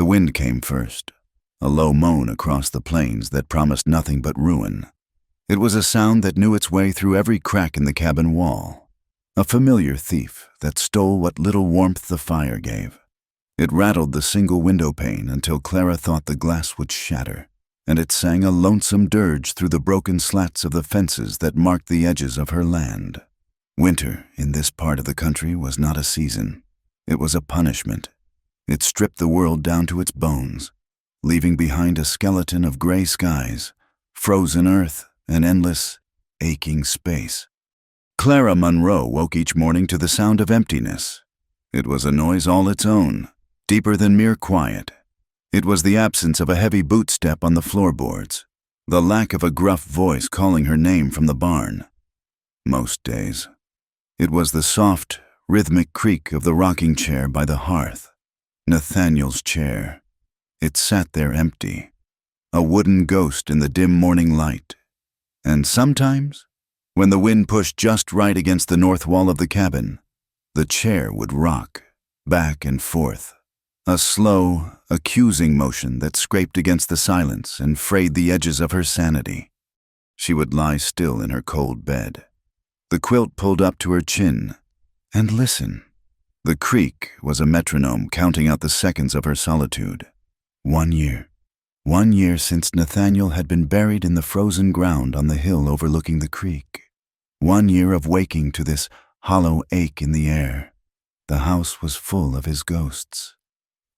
The wind came first, a low moan across the plains that promised nothing but ruin. It was a sound that knew its way through every crack in the cabin wall, a familiar thief that stole what little warmth the fire gave. It rattled the single window pane until Clara thought the glass would shatter, and it sang a lonesome dirge through the broken slats of the fences that marked the edges of her land. Winter in this part of the country was not a season. It was a punishment. It stripped the world down to its bones, leaving behind a skeleton of gray skies, frozen earth, and endless, aching space. Clara Monroe woke each morning to the sound of emptiness. It was a noise all its own, deeper than mere quiet. It was the absence of a heavy boot step on the floorboards, the lack of a gruff voice calling her name from the barn. Most days, it was the soft, rhythmic creak of the rocking chair by the hearth, Nathaniel's chair. It sat there empty, a wooden ghost in the dim morning light. And sometimes, when the wind pushed just right against the north wall of the cabin, the chair would rock, back and forth, a slow, accusing motion that scraped against the silence and frayed the edges of her sanity. She would lie still in her cold bed, the quilt pulled up to her chin, and listen. The creak was a metronome counting out the seconds of her solitude. 1 year. 1 year since Nathaniel had been buried in the frozen ground on the hill overlooking the creek. 1 year of waking to this hollow ache in the air. The house was full of his ghosts.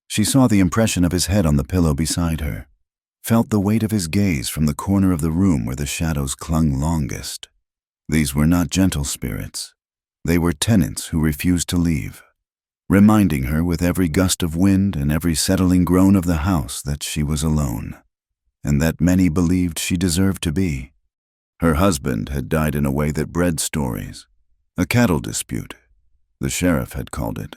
She saw the impression of his head on the pillow beside her, felt the weight of his gaze from the corner of the room where the shadows clung longest. These were not gentle spirits. They were tenants who refused to leave, reminding her with every gust of wind and every settling groan of the house that she was alone, and that many believed she deserved to be. Her husband had died in a way that bred stories, a cattle dispute, the sheriff had called it.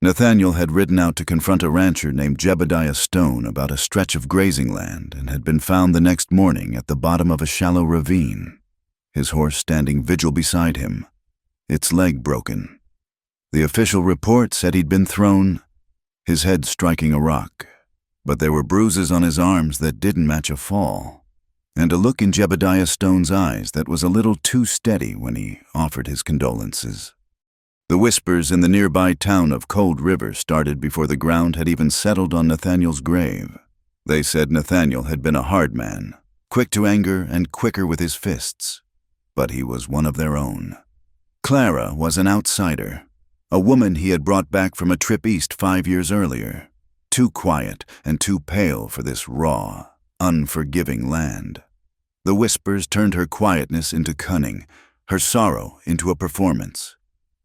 Nathaniel had ridden out to confront a rancher named Jebediah Stone about a stretch of grazing land and had been found the next morning at the bottom of a shallow ravine, his horse standing vigil beside him, its leg broken. The official report said he'd been thrown, his head striking a rock, but there were bruises on his arms that didn't match a fall, and a look in Jebediah Stone's eyes that was a little too steady when he offered his condolences. The whispers in the nearby town of Cold River started before the ground had even settled on Nathaniel's grave. They said Nathaniel had been a hard man, quick to anger and quicker with his fists, but he was one of their own. Clara was an outsider, a woman he had brought back from a trip east 5 years earlier, too quiet and too pale for this raw, unforgiving land. The whispers turned her quietness into cunning, her sorrow into a performance.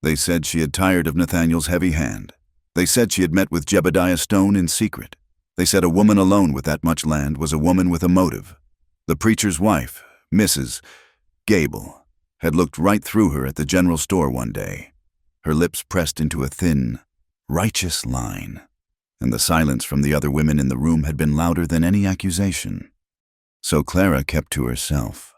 They said she had tired of Nathaniel's heavy hand. They said she had met with Jebediah Stone in secret. They said a woman alone with that much land was a woman with a motive. The preacher's wife, Mrs. Gable, had looked right through her at the general store one day, her lips pressed into a thin, righteous line, and the silence from the other women in the room had been louder than any accusation. So Clara kept to herself.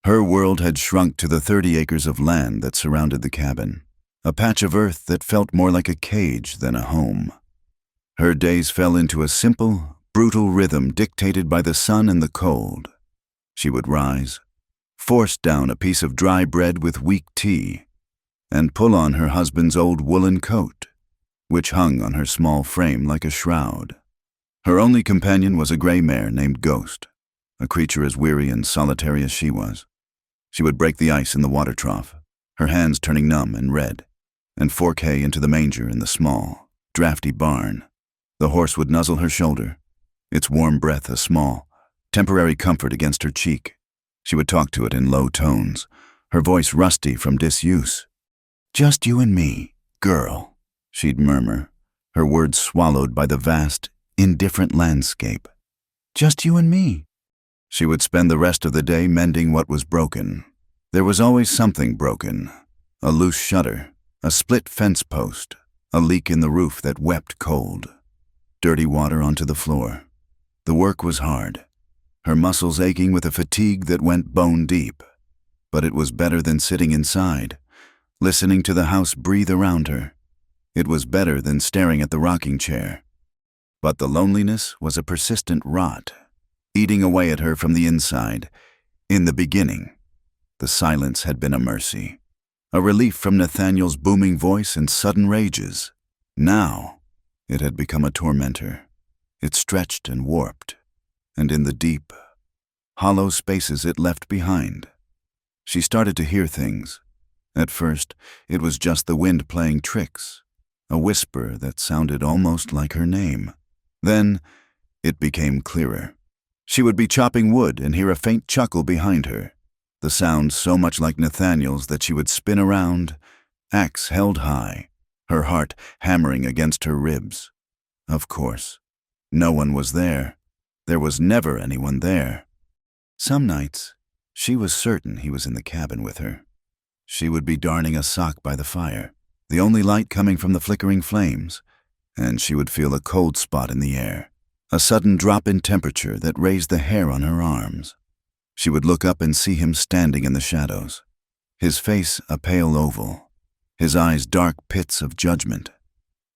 Her world had shrunk to the 30 acres of land that surrounded the cabin, a patch of earth that felt more like a cage than a home. Her days fell into a simple, brutal rhythm dictated by the sun and the cold. She would rise, force down a piece of dry bread with weak tea, and pull on her husband's old woolen coat, which hung on her small frame like a shroud. Her only companion was a gray mare named Ghost, a creature as weary and solitary as she was. She would break the ice in the water trough, her hands turning numb and red, and fork hay into the manger in the small, drafty barn. The horse would nuzzle her shoulder, its warm breath a small, temporary comfort against her cheek. She would talk to it in low tones, her voice rusty from disuse. "Just you and me, girl," she'd murmur, her words swallowed by the vast, indifferent landscape. "Just you and me." She would spend the rest of the day mending what was broken. There was always something broken, a loose shutter, a split fence post, a leak in the roof that wept cold, dirty water onto the floor. The work was hard, her muscles aching with a fatigue that went bone deep, but it was better than sitting inside, listening to the house breathe around her. It was better than staring at the rocking chair. But the loneliness was a persistent rot, eating away at her from the inside. In the beginning, the silence had been a mercy, a relief from Nathaniel's booming voice and sudden rages. Now, it had become a tormentor. It stretched and warped, and in the deep, hollow spaces it left behind, she started to hear things. At first, it was just the wind playing tricks, a whisper that sounded almost like her name. Then, it became clearer. She would be chopping wood and hear a faint chuckle behind her, the sound so much like Nathaniel's that she would spin around, axe held high, her heart hammering against her ribs. Of course, no one was there. There was never anyone there. Some nights, she was certain he was in the cabin with her. She would be darning a sock by the fire, the only light coming from the flickering flames, and she would feel a cold spot in the air, a sudden drop in temperature that raised the hair on her arms. She would look up and see him standing in the shadows, his face a pale oval, his eyes dark pits of judgment.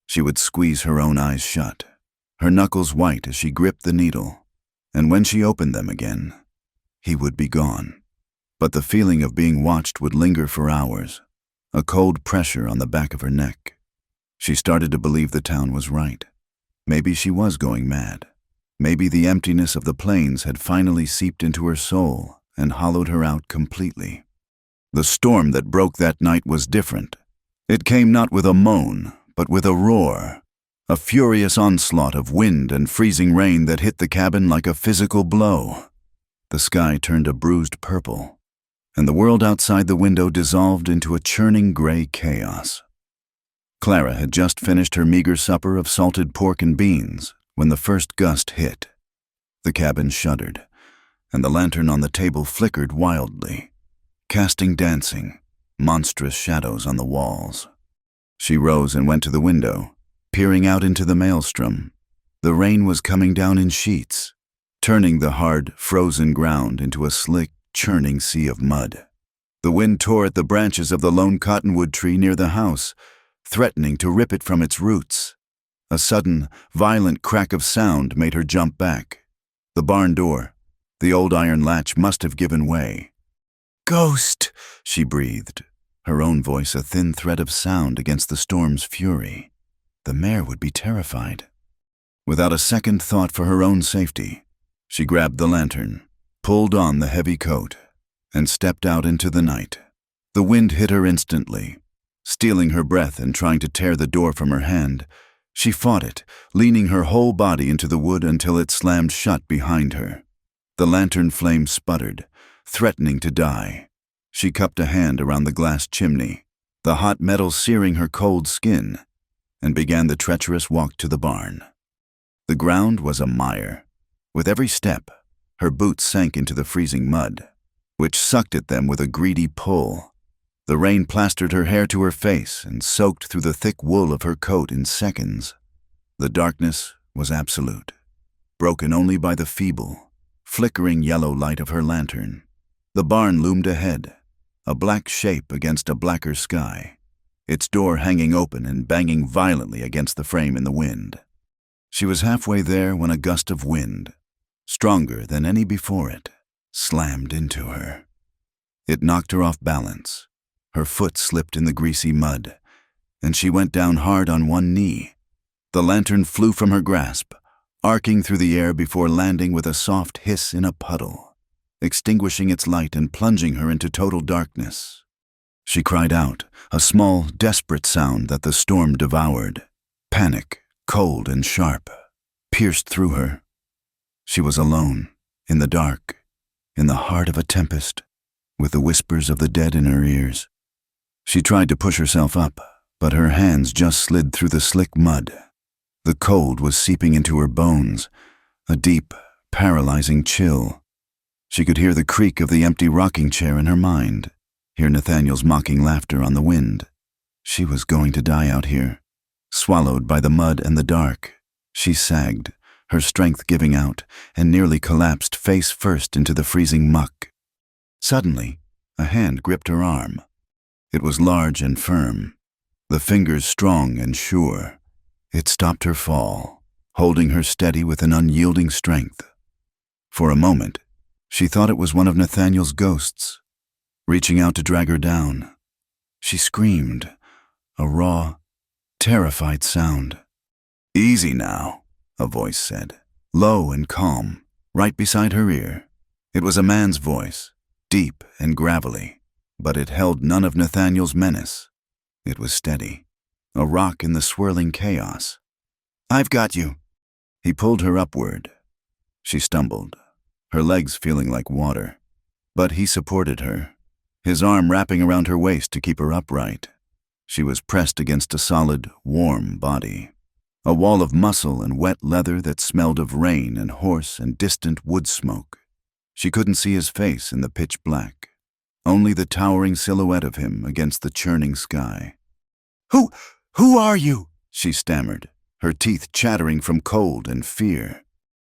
She would squeeze her own eyes shut, her knuckles white as she gripped the needle, and when she opened them again, he would be gone. But the feeling of being watched would linger for hours, a cold pressure on the back of her neck. She started to believe the town was right. Maybe she was going mad. Maybe the emptiness of the plains had finally seeped into her soul and hollowed her out completely. The storm that broke that night was different. It came not with a moan, but with a roar, a furious onslaught of wind and freezing rain that hit the cabin like a physical blow. The sky turned a bruised purple, and the world outside the window dissolved into a churning gray chaos. Clara had just finished her meager supper of salted pork and beans when the first gust hit. The cabin shuddered, and the lantern on the table flickered wildly, casting dancing, monstrous shadows on the walls. She rose and went to the window, peering out into the maelstrom. The rain was coming down in sheets, turning the hard, frozen ground into a slick, churning sea of mud. The wind tore at the branches of the lone cottonwood tree near the house, threatening to rip it from its roots. A sudden, violent crack of sound made her jump back. The barn door, the old iron latch, must have given way. "Ghost!" she breathed, her own voice a thin thread of sound against the storm's fury. The mare would be terrified. Without a second thought for her own safety, she grabbed the lantern, pulled on the heavy coat, and stepped out into the night. The wind hit her instantly, stealing her breath and trying to tear the door from her hand. She fought it, leaning her whole body into the wood until it slammed shut behind her. The lantern flame sputtered, threatening to die. She cupped a hand around the glass chimney, the hot metal searing her cold skin, and began the treacherous walk to the barn. The ground was a mire. With every step, her boots sank into the freezing mud, which sucked at them with a greedy pull. The rain plastered her hair to her face and soaked through the thick wool of her coat in seconds. The darkness was absolute, broken only by the feeble, flickering yellow light of her lantern. The barn loomed ahead, a black shape against a blacker sky, its door hanging open and banging violently against the frame in the wind. She was halfway there when a gust of wind, stronger than any before it, slammed into her. It knocked her off balance. Her foot slipped in the greasy mud, and she went down hard on one knee. The lantern flew from her grasp, arcing through the air before landing with a soft hiss in a puddle, extinguishing its light and plunging her into total darkness. She cried out, a small, desperate sound that the storm devoured. Panic, cold and sharp, pierced through her. She was alone, in the dark, in the heart of a tempest, with the whispers of the dead in her ears. She tried to push herself up, but her hands just slid through the slick mud. The cold was seeping into her bones, a deep, paralyzing chill. She could hear the creak of the empty rocking chair in her mind, hear Nathaniel's mocking laughter on the wind. She was going to die out here. Swallowed by the mud and the dark, she sagged, her strength giving out, and nearly collapsed face first into the freezing muck. Suddenly, a hand gripped her arm. It was large and firm, the fingers strong and sure. It stopped her fall, holding her steady with an unyielding strength. For a moment, she thought it was one of Nathaniel's ghosts, reaching out to drag her down. She screamed, a raw, terrified sound. "Easy now," a voice said, low and calm, right beside her ear. It was a man's voice, deep and gravelly, but it held none of Nathaniel's menace. It was steady, a rock in the swirling chaos. "I've got you." He pulled her upward. She stumbled, her legs feeling like water, but he supported her, his arm wrapping around her waist to keep her upright. She was pressed against a solid, warm body, a wall of muscle and wet leather that smelled of rain and horse and distant wood smoke. She couldn't see his face in the pitch black, only the towering silhouette of him against the churning sky. Who are you?" she stammered, her teeth chattering from cold and fear.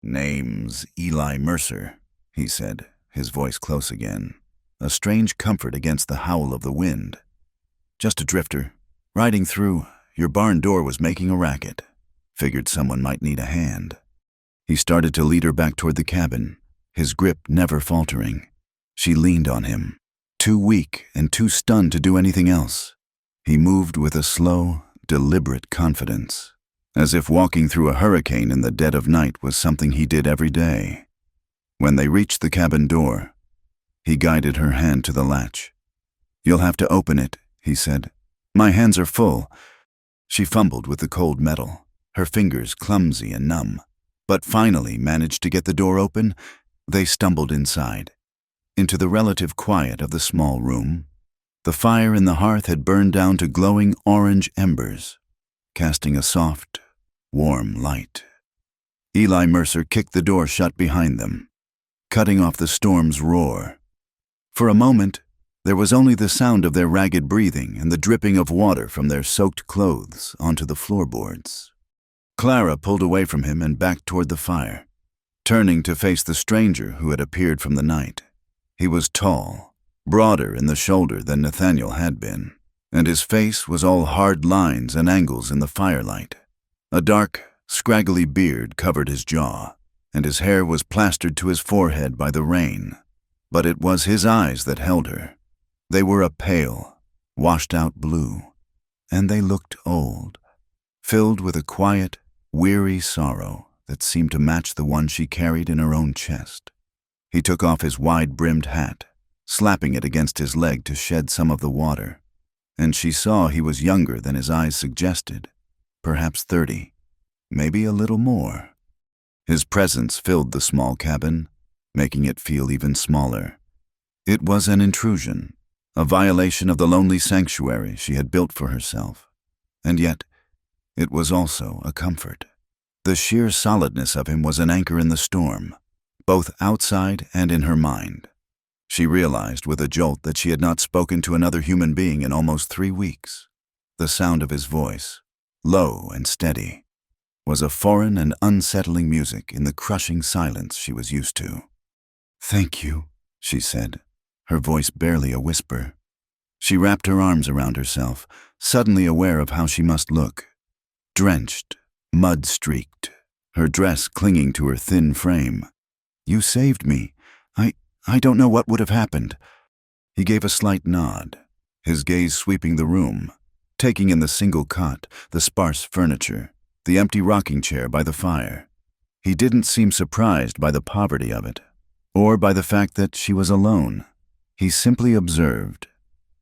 "Name's Eli Mercer," he said, his voice close again, a strange comfort against the howl of the wind. "Just a drifter, riding through. Your barn door was making a racket. Figured someone might need a hand." He started to lead her back toward the cabin, his grip never faltering. She leaned on him, too weak and too stunned to do anything else. He moved with a slow, deliberate confidence, as if walking through a hurricane in the dead of night was something he did every day. When they reached the cabin door, he guided her hand to the latch. "You'll have to open it," he said. "My hands are full." She fumbled with the cold metal, her fingers clumsy and numb, but finally managed to get the door open. They stumbled inside, into the relative quiet of the small room. The fire in the hearth had burned down to glowing orange embers, casting a soft, warm light. Eli Mercer kicked the door shut behind them, cutting off the storm's roar. For a moment, there was only the sound of their ragged breathing and the dripping of water from their soaked clothes onto the floorboards. Clara pulled away from him and backed toward the fire, turning to face the stranger who had appeared from the night. He was tall, broader in the shoulder than Nathaniel had been, and his face was all hard lines and angles in the firelight. A dark, scraggly beard covered his jaw, and his hair was plastered to his forehead by the rain. But it was his eyes that held her. They were a pale, washed-out blue, and they looked old, filled with a quiet, weary sorrow that seemed to match the one she carried in her own chest. He took off his wide-brimmed hat, slapping it against his leg to shed some of the water, and she saw he was younger than his eyes suggested, perhaps 30, maybe a little more. His presence filled the small cabin, making it feel even smaller. It was an intrusion, a violation of the lonely sanctuary she had built for herself, and yet it was also a comfort. The sheer solidness of him was an anchor in the storm, both outside and in her mind. She realized with a jolt that she had not spoken to another human being in almost 3 weeks. The sound of his voice, low and steady, was a foreign and unsettling music in the crushing silence she was used to. "Thank you," she said, her voice barely a whisper. She wrapped her arms around herself, suddenly aware of how she must look. Drenched, mud-streaked, her dress clinging to her thin frame. "You saved me. I don't know what would have happened." He gave a slight nod, his gaze sweeping the room, taking in the single cot, the sparse furniture, the empty rocking chair by the fire. He didn't seem surprised by the poverty of it, or by the fact that she was alone. He simply observed,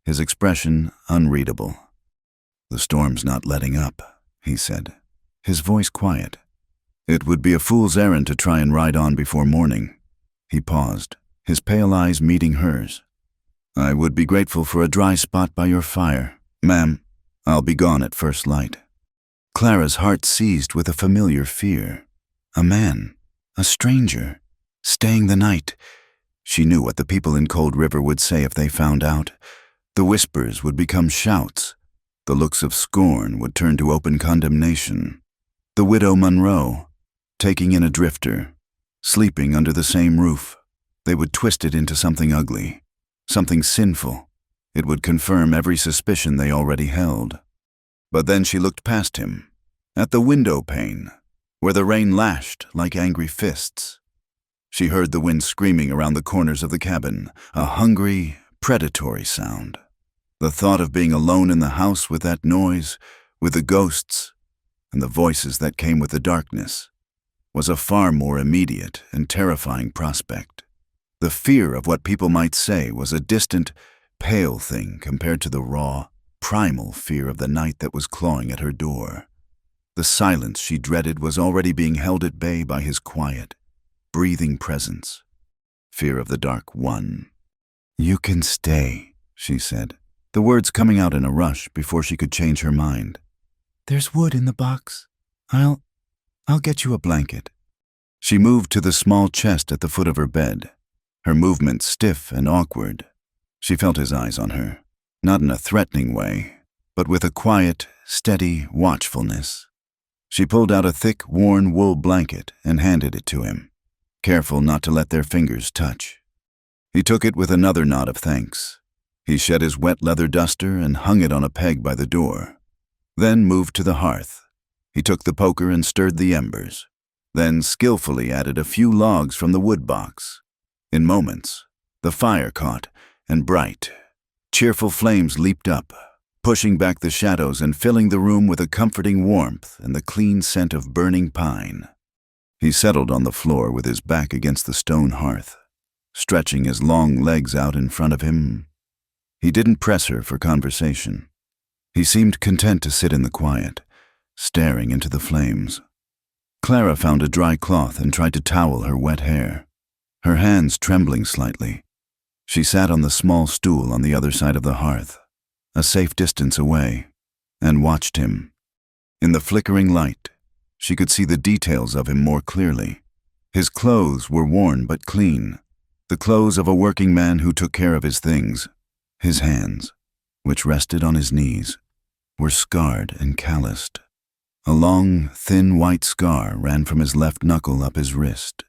his expression unreadable. "The storm's not letting up," he said, his voice quiet. "It would be a fool's errand to try and ride on before morning." He paused, his pale eyes meeting hers. "I would be grateful for a dry spot by your fire, ma'am. I'll be gone at first light." Clara's heart seized with a familiar fear. A man, a stranger, staying the night. She knew what the people in Cold River would say if they found out. The whispers would become shouts. The looks of scorn would turn to open condemnation. The widow Monroe, taking in a drifter, sleeping under the same roof. They would twist it into something ugly, something sinful. It would confirm every suspicion they already held. But then she looked past him, at the window pane, where the rain lashed like angry fists. She heard the wind screaming around the corners of the cabin, a hungry, predatory sound. The thought of being alone in the house with that noise, with the ghosts, and the voices that came with the darkness, was a far more immediate and terrifying prospect. The fear of what people might say was a distant, pale thing compared to the raw, primal fear of the night that was clawing at her door. The silence she dreaded was already being held at bay by his quiet, breathing presence. Fear of the dark won. "You can stay," she said, the words coming out in a rush before she could change her mind. "There's wood in the box. I'll get you a blanket." She moved to the small chest at the foot of her bed, her movements stiff and awkward. She felt his eyes on her, not in a threatening way, but with a quiet, steady watchfulness. She pulled out a thick, worn wool blanket and handed it to him, careful not to let their fingers touch. He took it with another nod of thanks. He shed his wet leather duster and hung it on a peg by the door, then moved to the hearth. He took the poker and stirred the embers, then skillfully added a few logs from the wood box. In moments, the fire caught, and bright, cheerful flames leaped up, pushing back the shadows and filling the room with a comforting warmth and the clean scent of burning pine. He settled on the floor with his back against the stone hearth, stretching his long legs out in front of him. He didn't press her for conversation. He seemed content to sit in the quiet, staring into the flames. Clara found a dry cloth and tried to towel her wet hair, her hands trembling slightly. She sat on the small stool on the other side of the hearth, a safe distance away, and watched him. In the flickering light, she could see the details of him more clearly. His clothes were worn but clean, the clothes of a working man who took care of his things. His hands, which rested on his knees, were scarred and calloused. A long, thin white scar ran from his left knuckle up his wrist,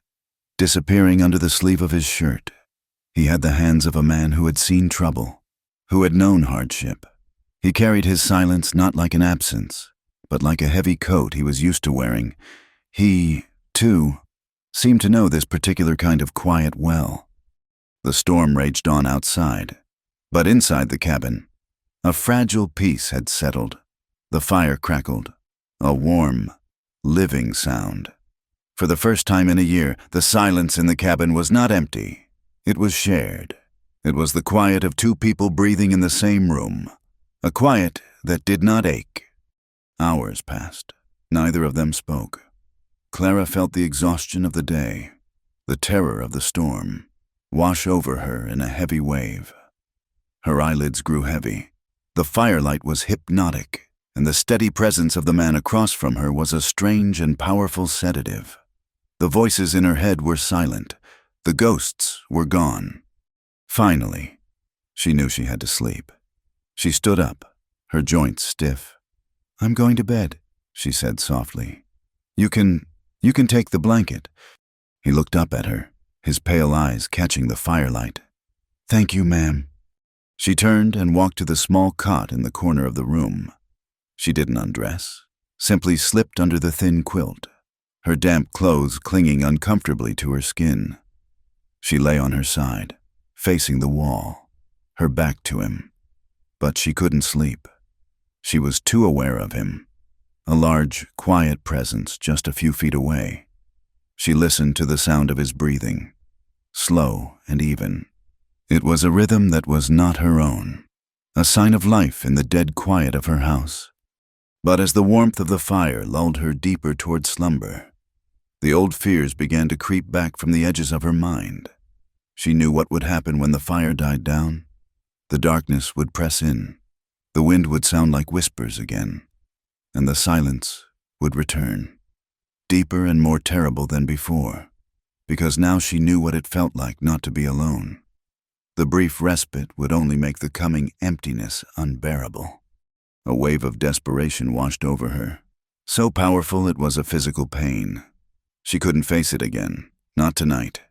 disappearing under the sleeve of his shirt. He had the hands of a man who had seen trouble, who had known hardship. He carried his silence not like an absence, but like a heavy coat he was used to wearing. He, too, seemed to know this particular kind of quiet well. The storm raged on outside, but inside the cabin, a fragile peace had settled. The fire crackled, a warm, living sound. For the first time in a year, the silence in the cabin was not empty. It was shared. It was the quiet of two people breathing in the same room, a quiet that did not ache. Hours passed. Neither of them spoke. Clara felt the exhaustion of the day, the terror of the storm, wash over her in a heavy wave. Her eyelids grew heavy. The firelight was hypnotic, and the steady presence of the man across from her was a strange and powerful sedative. The voices in her head were silent. The ghosts were gone. Finally, she knew she had to sleep. She stood up, her joints stiff. "I'm going to bed," she said softly. You can take the blanket." He looked up at her, his pale eyes catching the firelight. "Thank you, ma'am." She turned and walked to the small cot in the corner of the room. She didn't undress, simply slipped under the thin quilt, her damp clothes clinging uncomfortably to her skin. She lay on her side, facing the wall, her back to him. But she couldn't sleep. She was too aware of him, a large, quiet presence just a few feet away. She listened to the sound of his breathing, slow and even. It was a rhythm that was not her own, a sign of life in the dead quiet of her house. But as the warmth of the fire lulled her deeper toward slumber, the old fears began to creep back from the edges of her mind. She knew what would happen when the fire died down. The darkness would press in, the wind would sound like whispers again, and the silence would return, deeper and more terrible than before, because now she knew what it felt like not to be alone. The brief respite would only make the coming emptiness unbearable. A wave of desperation washed over her, so powerful it was a physical pain. She couldn't face it again, not tonight.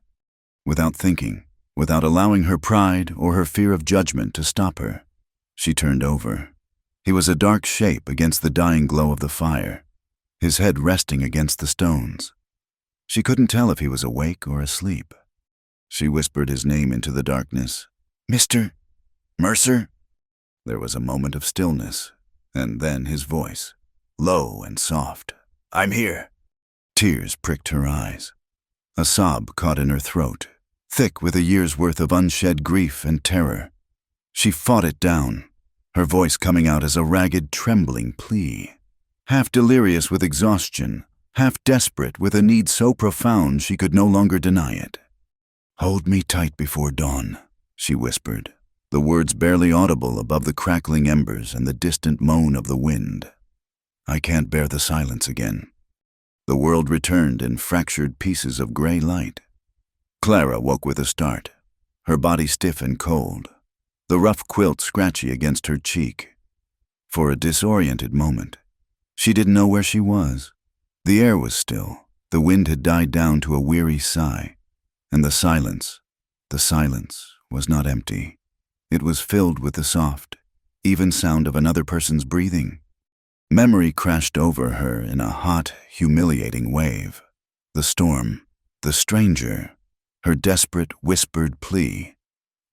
Without thinking, without allowing her pride or her fear of judgment to stop her, she turned over. He was a dark shape against the dying glow of the fire, his head resting against the stones. She couldn't tell if he was awake or asleep. She whispered his name into the darkness. "Mr. Mercer?" There was a moment of stillness, and then his voice, low and soft. "I'm here." Tears pricked her eyes. A sob caught in her throat, thick with a year's worth of unshed grief and terror. She fought it down, her voice coming out as a ragged, trembling plea. Half delirious with exhaustion, half desperate with a need so profound she could no longer deny it. "Hold me tight before dawn," she whispered, the words barely audible above the crackling embers and the distant moan of the wind. "I can't bear the silence again." The world returned in fractured pieces of gray light. Clara woke with a start, her body stiff and cold, the rough quilt scratchy against her cheek. For a disoriented moment, she didn't know where she was. The air was still, the wind had died down to a weary sigh, and the silence was not empty. It was filled with the soft, even sound of another person's breathing. Memory crashed over her in a hot, humiliating wave. The storm, the stranger, her desperate, whispered plea.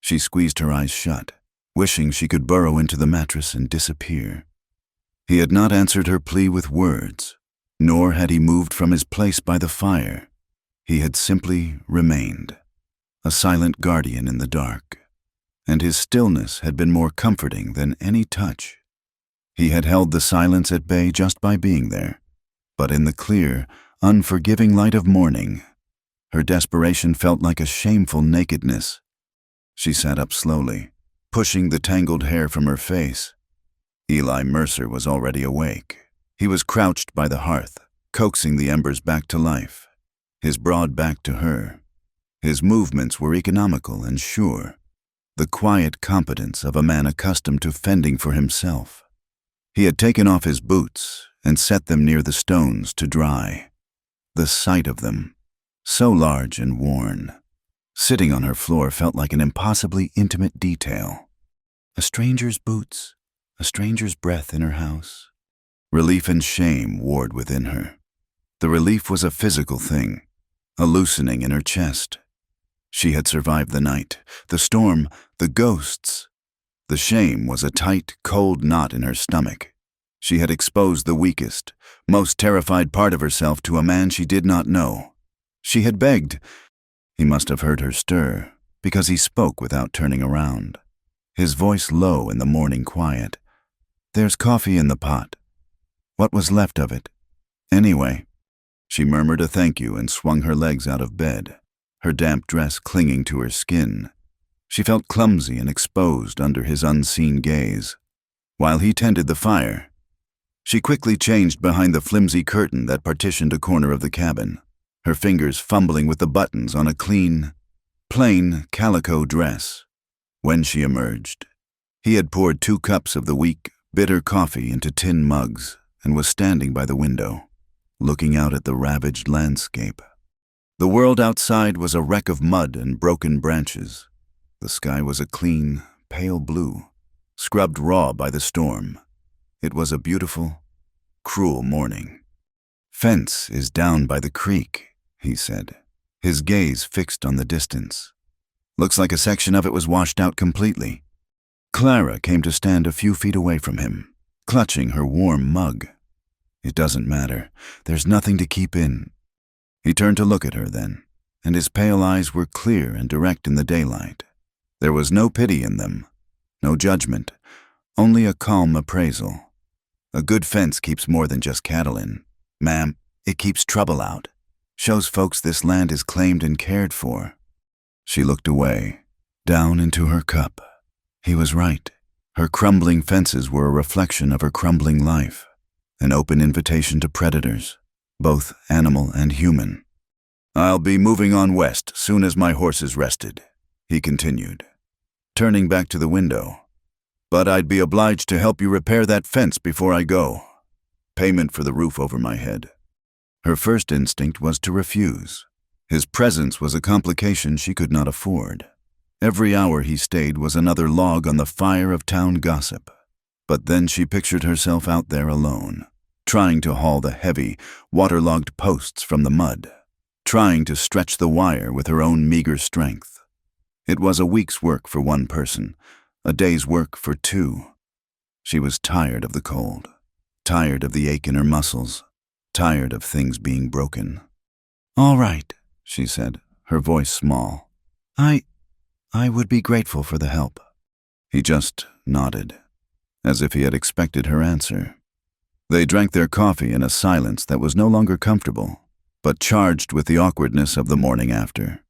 She squeezed her eyes shut, wishing she could burrow into the mattress and disappear. He had not answered her plea with words, nor had he moved from his place by the fire. He had simply remained, a silent guardian in the dark, and his stillness had been more comforting than any touch. He had held the silence at bay just by being there, but in the clear, unforgiving light of morning, her desperation felt like a shameful nakedness. She sat up slowly, pushing the tangled hair from her face. Eli Mercer was already awake. He was crouched by the hearth, coaxing the embers back to life, his broad back to her. His movements were economical and sure, the quiet competence of a man accustomed to fending for himself. He had taken off his boots and set them near the stones to dry. The sight of them, so large and worn, sitting on her floor felt like an impossibly intimate detail. A stranger's boots, a stranger's breath in her house. Relief and shame warred within her. The relief was a physical thing, a loosening in her chest. She had survived the night, the storm, the ghosts. The shame was a tight, cold knot in her stomach. She had exposed the weakest, most terrified part of herself to a man she did not know. She had begged. He must have heard her stir, because he spoke without turning around, his voice low in the morning quiet. "There's coffee in the pot. What was left of it? Anyway." She murmured a thank you and swung her legs out of bed, her damp dress clinging to her skin. She felt clumsy and exposed under his unseen gaze. While he tended the fire, she quickly changed behind the flimsy curtain that partitioned a corner of the cabin, her fingers fumbling with the buttons on a clean, plain calico dress. When she emerged, he had poured 2 cups of the weak, bitter coffee into tin mugs and was standing by the window, looking out at the ravaged landscape. The world outside was a wreck of mud and broken branches. The sky was a clean, pale blue, scrubbed raw by the storm. It was a beautiful, cruel morning. "Fence is down by the creek," he said, his gaze fixed on the distance. "Looks like a section of it was washed out completely." Clara came to stand a few feet away from him, clutching her warm mug. "It doesn't matter. There's nothing to keep in." He turned to look at her then, and his pale eyes were clear and direct in the daylight. There was no pity in them, no judgment, only a calm appraisal. "A good fence keeps more than just cattle in. Ma'am, it keeps trouble out. Shows folks this land is claimed and cared for." She looked away, down into her cup. He was right. Her crumbling fences were a reflection of her crumbling life, an open invitation to predators, both animal and human. "I'll be moving on west soon as my horse is rested," he continued, turning back to the window. "But I'd be obliged to help you repair that fence before I go. Payment for the roof over my head." Her first instinct was to refuse. His presence was a complication she could not afford. Every hour he stayed was another log on the fire of town gossip. But then she pictured herself out there alone, trying to haul the heavy, waterlogged posts from the mud, trying to stretch the wire with her own meager strength. It was a week's work for one person, a day's work for two. She was tired of the cold, tired of the ache in her muscles, tired of things being broken. "All right," she said, her voice small. I would be grateful for the help." He just nodded, as if he had expected her answer. They drank their coffee in a silence that was no longer comfortable, but charged with the awkwardness of the morning after.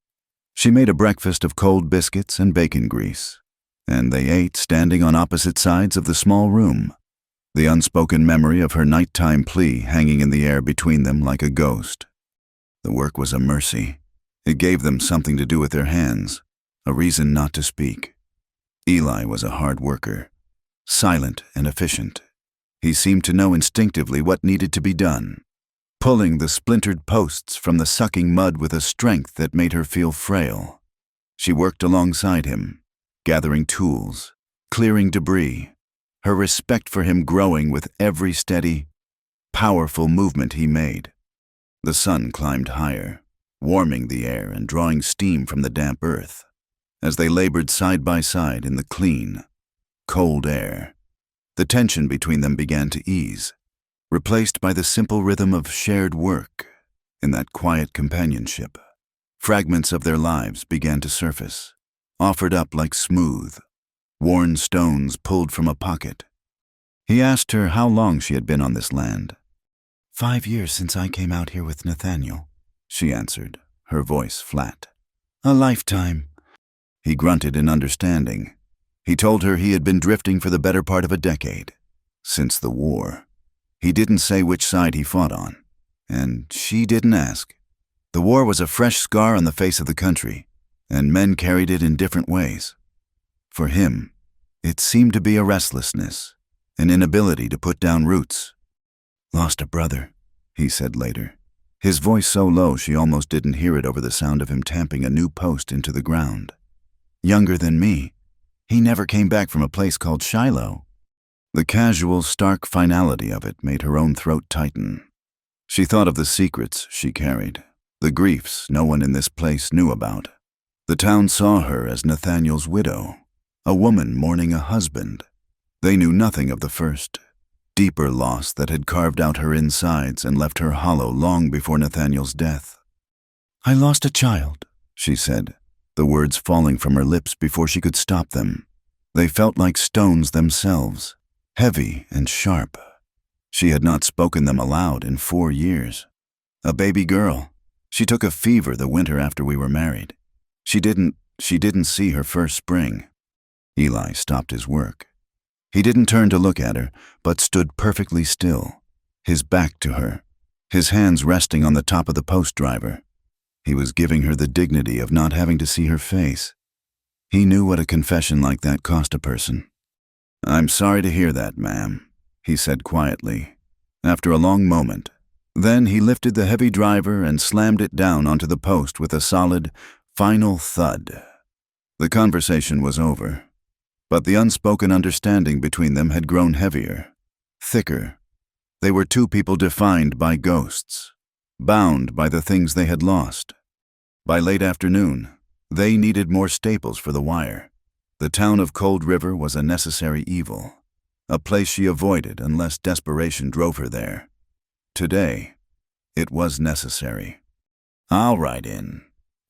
She made a breakfast of cold biscuits and bacon grease, and they ate standing on opposite sides of the small room, the unspoken memory of her nighttime plea hanging in the air between them like a ghost. The work was a mercy. It gave them something to do with their hands, a reason not to speak. Eli was a hard worker, silent and efficient. He seemed to know instinctively what needed to be done, pulling the splintered posts from the sucking mud with a strength that made her feel frail. She worked alongside him, gathering tools, clearing debris, her respect for him growing with every steady, powerful movement he made. The sun climbed higher, warming the air and drawing steam from the damp earth, as they labored side by side in the clean, cold air. The tension between them began to ease, replaced by the simple rhythm of shared work. In that quiet companionship, fragments of their lives began to surface, offered up like smooth, worn stones pulled from a pocket. He asked her how long she had been on this land. 5 years since I came out here with Nathaniel, she answered, her voice flat. A lifetime. He grunted in understanding. He told her he had been drifting for the better part of a decade, since the war. He didn't say which side he fought on, and she didn't ask. The war was a fresh scar on the face of the country, and men carried it in different ways. For him, it seemed to be a restlessness, an inability to put down roots. Lost a brother, he said later, his voice so low she almost didn't hear it over the sound of him tamping a new post into the ground. Younger than me. He never came back from a place called Shiloh. The casual, stark finality of it made her own throat tighten. She thought of the secrets she carried, the griefs no one in this place knew about. The town saw her as Nathaniel's widow, a woman mourning a husband. They knew nothing of the first, deeper loss that had carved out her insides and left her hollow long before Nathaniel's death. I lost a child, she said, the words falling from her lips before she could stop them. They felt like stones themselves, heavy and sharp. She had not spoken them aloud in 4 years. A baby girl. She took a fever the winter after we were married. She didn't see her first spring. Eli stopped his work. He didn't turn to look at her, but stood perfectly still, his back to her, his hands resting on the top of the post driver. He was giving her the dignity of not having to see her face. He knew what a confession like that cost a person. I'm sorry to hear that, ma'am, he said quietly, after a long moment. Then he lifted the heavy driver and slammed it down onto the post with a solid, final thud. The conversation was over, but the unspoken understanding between them had grown heavier, thicker. They were two people defined by ghosts, bound by the things they had lost. By late afternoon, they needed more staples for the wire. The town of Cold River was a necessary evil, a place she avoided unless desperation drove her there. Today, it was necessary. I'll ride in,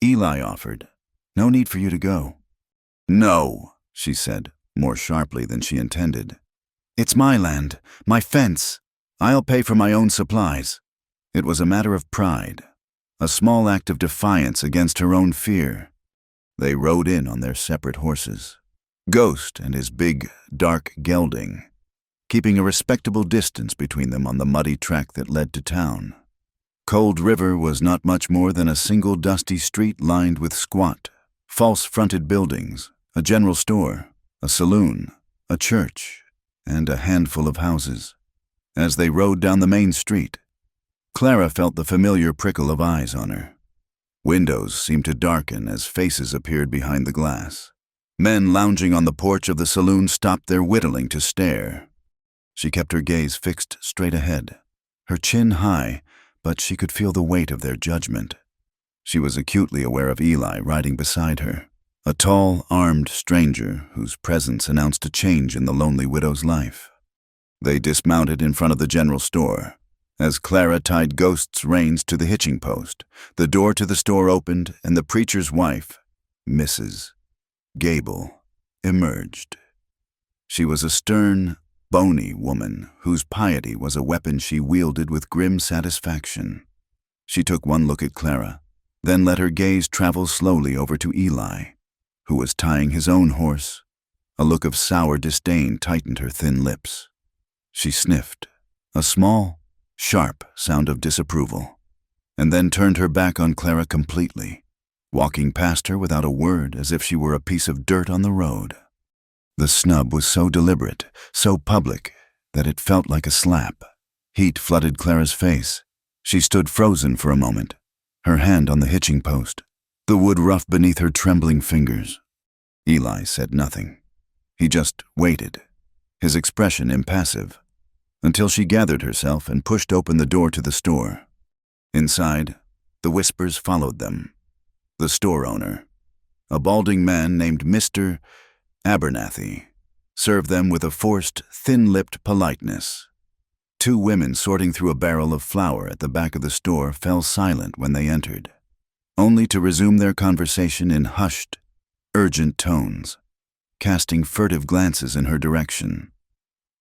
Eli offered. No need for you to go. No, she said, more sharply than she intended. It's my land, my fence. I'll pay for my own supplies. It was a matter of pride, a small act of defiance against her own fear. They rode in on their separate horses, Ghost and his big, dark gelding, keeping a respectable distance between them on the muddy track that led to town. Cold River was not much more than a single dusty street lined with squat, false-fronted buildings, a general store, a saloon, a church, and a handful of houses. As they rode down the main street, Clara felt the familiar prickle of eyes on her. Windows seemed to darken as faces appeared behind the glass. Men lounging on the porch of the saloon stopped their whittling to stare. She kept her gaze fixed straight ahead, her chin high, but she could feel the weight of their judgment. She was acutely aware of Eli riding beside her, a tall, armed stranger whose presence announced a change in the lonely widow's life. They dismounted in front of the general store. As Clara tied Ghost's reins to the hitching post, the door to the store opened and the preacher's wife, Mrs. Gable, emerged. She was a stern, bony woman whose piety was a weapon she wielded with grim satisfaction. She took one look at Clara, then let her gaze travel slowly over to Eli, who was tying his own horse. A look of sour disdain tightened her thin lips. She sniffed, a small, sharp sound of disapproval, and then turned her back on Clara completely, walking past her without a word as if she were a piece of dirt on the road. The snub was so deliberate, so public, that it felt like a slap. Heat flooded Clara's face. She stood frozen for a moment, her hand on the hitching post, the wood rough beneath her trembling fingers. Eli said nothing. He just waited, his expression impassive, until she gathered herself and pushed open the door to the store. Inside, the whispers followed them. The store owner, a balding man named Mr. Abernathy, served them with a forced, thin-lipped politeness. Two women sorting through a barrel of flour at the back of the store fell silent when they entered, only to resume their conversation in hushed, urgent tones, casting furtive glances in her direction.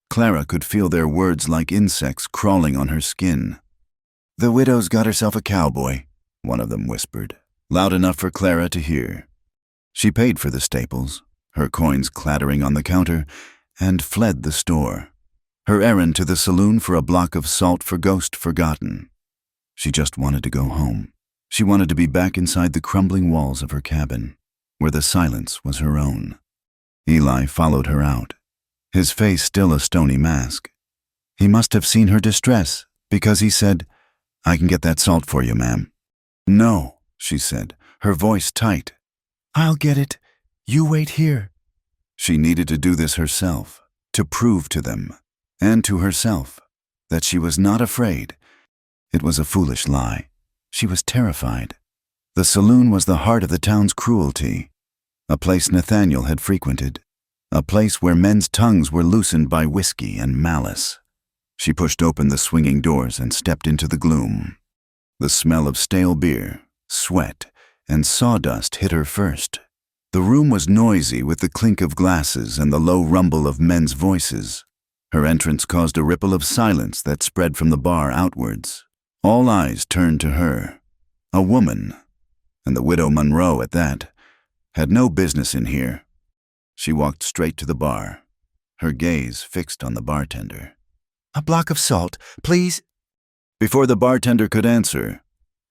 Clara could feel their words like insects crawling on her skin. "The widow's got herself a cowboy," one of them whispered, loud enough for Clara to hear. She paid for the staples, her coins clattering on the counter, and fled the store, her errand to the saloon for a block of salt for Ghost forgotten. She just wanted to go home. She wanted to be back inside the crumbling walls of her cabin, where the silence was her own. Eli followed her out, his face still a stony mask. He must have seen her distress, because he said, "I can get that salt for you, ma'am." "No," she said, her voice tight. "I'll get it. You wait here." She needed to do this herself, to prove to them, and to herself, that she was not afraid. It was a foolish lie. She was terrified. The saloon was the heart of the town's cruelty, a place Nathaniel had frequented, a place where men's tongues were loosened by whiskey and malice. She pushed open the swinging doors and stepped into the gloom. The smell of stale beer, sweat, and sawdust hit her first. The room was noisy with the clink of glasses and the low rumble of men's voices. Her entrance caused a ripple of silence that spread from the bar outwards. All eyes turned to her. A woman, and the widow Monroe at that, had no business in here. She walked straight to the bar, her gaze fixed on the bartender. "A block of salt, please." Before the bartender could answer,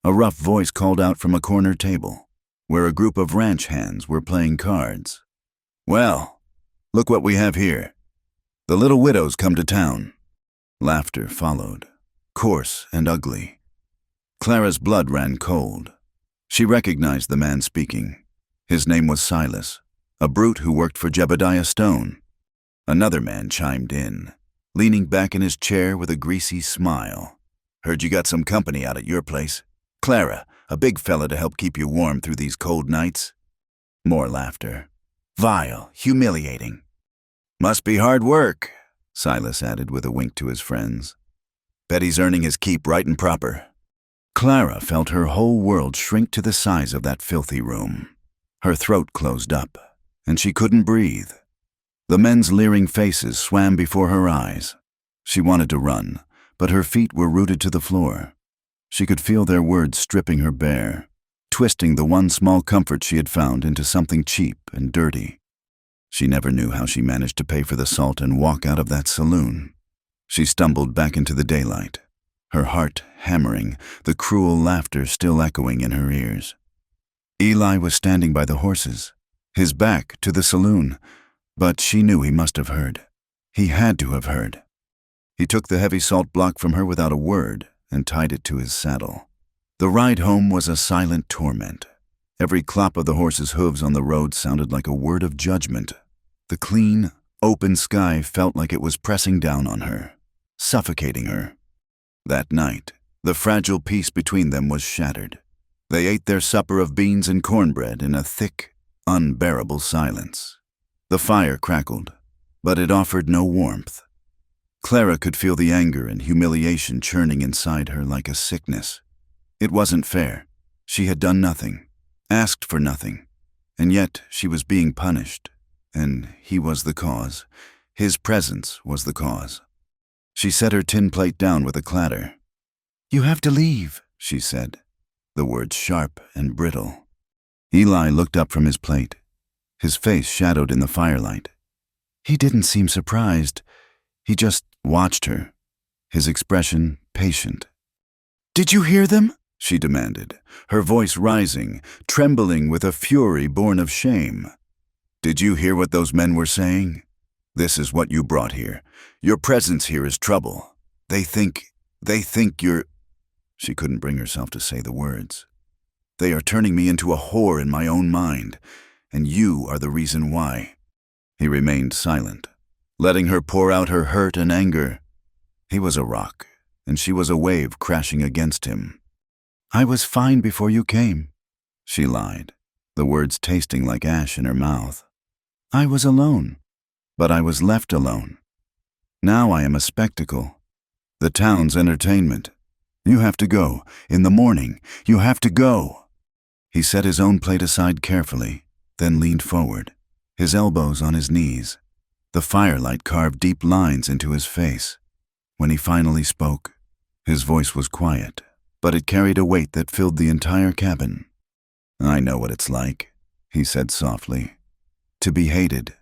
a rough voice called out from a corner table, where a group of ranch hands were playing cards. "Well, look what we have here. The little widow's come to town." Laughter followed, coarse and ugly. Clara's blood ran cold. She recognized the man speaking. His name was Silas, a brute who worked for Jebediah Stone. Another man chimed in, leaning back in his chair with a greasy smile. "Heard you got some company out at your place. Clara, a big fella to help keep you warm through these cold nights." More laughter. "Vile, humiliating." "Must be hard work," Silas added with a wink to his friends. "Bet he's earning his keep right and proper." Clara felt her whole world shrink to the size of that filthy room. Her throat closed up, and she couldn't breathe. The men's leering faces swam before her eyes. She wanted to run, but her feet were rooted to the floor. She could feel their words stripping her bare, twisting the one small comfort she had found into something cheap and dirty. She never knew how she managed to pay for the salt and walk out of that saloon. She stumbled back into the daylight, her heart hammering, the cruel laughter still echoing in her ears. Eli was standing by the horses, his back to the saloon, but she knew he must have heard. He had to have heard. He took the heavy salt block from her without a word and tied it to his saddle. The ride home was a silent torment. Every clop of the horse's hooves on the road sounded like a word of judgment. The clean, open sky felt like it was pressing down on her, suffocating her. That night, the fragile peace between them was shattered. They ate their supper of beans and cornbread in a thick, unbearable silence. The fire crackled, but it offered no warmth. Clara could feel the anger and humiliation churning inside her like a sickness. It wasn't fair. She had done nothing, asked for nothing, and yet she was being punished, and he was the cause. His presence was the cause. She set her tin plate down with a clatter. "You have to leave," she said, the words sharp and brittle. Eli looked up from his plate, his face shadowed in the firelight. He didn't seem surprised. He just watched her, his expression patient. "Did you hear them?" she demanded, her voice rising, trembling with a fury born of shame. "Did you hear what those men were saying? This is what you brought here. Your presence here is trouble. They think you're—" She couldn't bring herself to say the words. "They are turning me into a whore in my own mind, and you are the reason why." He remained silent, letting her pour out her hurt and anger. He was a rock, and she was a wave crashing against him. "I was fine before you came," she lied, the words tasting like ash in her mouth. "I was alone, but I was left alone. Now I am a spectacle, the town's entertainment. You have to go. In the morning, you have to go." He set his own plate aside carefully, then leaned forward, his elbows on his knees. The firelight carved deep lines into his face. When he finally spoke, his voice was quiet, but it carried a weight that filled the entire cabin. "I know what it's like," he said softly. "To be hated.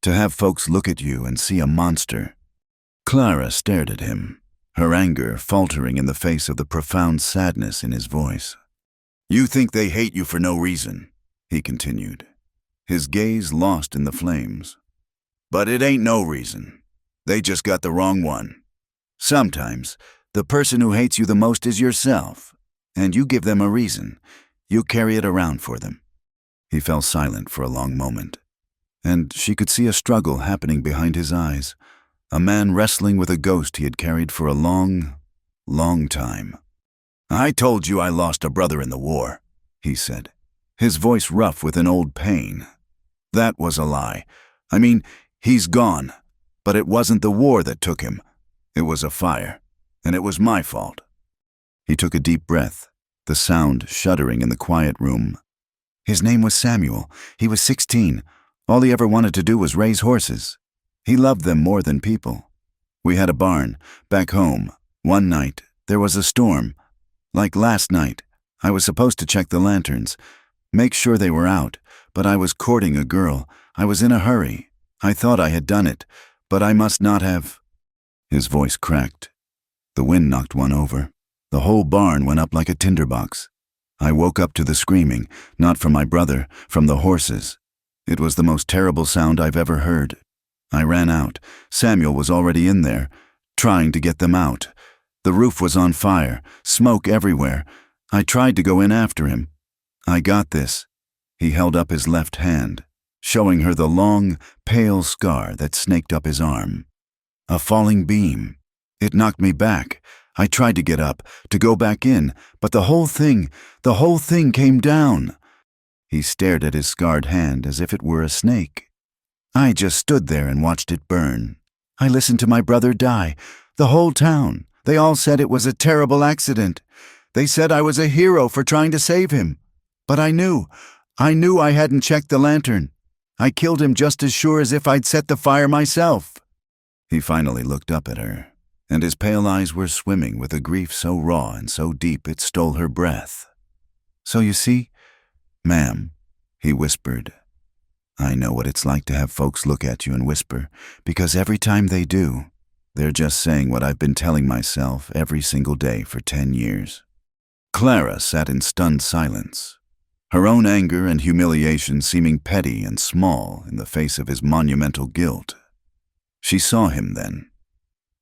To have folks look at you and see a monster." Clara stared at him, her anger faltering in the face of the profound sadness in his voice. "You think they hate you for no reason," he continued, his gaze lost in the flames. "But it ain't no reason. They just got the wrong one. Sometimes, the person who hates you the most is yourself, and you give them a reason. You carry it around for them." He fell silent for a long moment, and she could see a struggle happening behind his eyes, a man wrestling with a ghost he had carried for a long, long time. "I told you I lost a brother in the war," he said, his voice rough with an old pain. "That was a lie. I mean, he's gone, but it wasn't the war that took him. It was a fire, and it was my fault." He took a deep breath, the sound shuddering in the quiet room. "His name was Samuel. He was 16. All he ever wanted to do was raise horses. He loved them more than people. We had a barn, back home. One night, there was a storm. Like last night, I was supposed to check the lanterns, make sure they were out, but I was courting a girl. I was in a hurry. I thought I had done it, but I must not have." His voice cracked. The wind knocked one over. The whole barn went up like a tinderbox. I woke up to the screaming, not from my brother, from the horses. It was the most terrible sound I've ever heard. I ran out. Samuel was already in there, trying to get them out. The roof was on fire, smoke everywhere. I tried to go in after him. I got this. He held up his left hand, showing her the long, pale scar that snaked up his arm. A falling beam. It knocked me back. I tried to get up, to go back in, but the whole thing came down. He stared at his scarred hand as if it were a snake. I just stood there and watched it burn. I listened to my brother die. The whole town. They all said it was a terrible accident. They said I was a hero for trying to save him. But I knew I hadn't checked the lantern. I killed him just as sure as if I'd set the fire myself." He finally looked up at her, and his pale eyes were swimming with a grief so raw and so deep it stole her breath. "So you see, ma'am," he whispered, "I know what it's like to have folks look at you and whisper, because every time they do, they're just saying what I've been telling myself every single day for 10 years. Clara sat in stunned silence, her own anger and humiliation seeming petty and small in the face of his monumental guilt. She saw him then,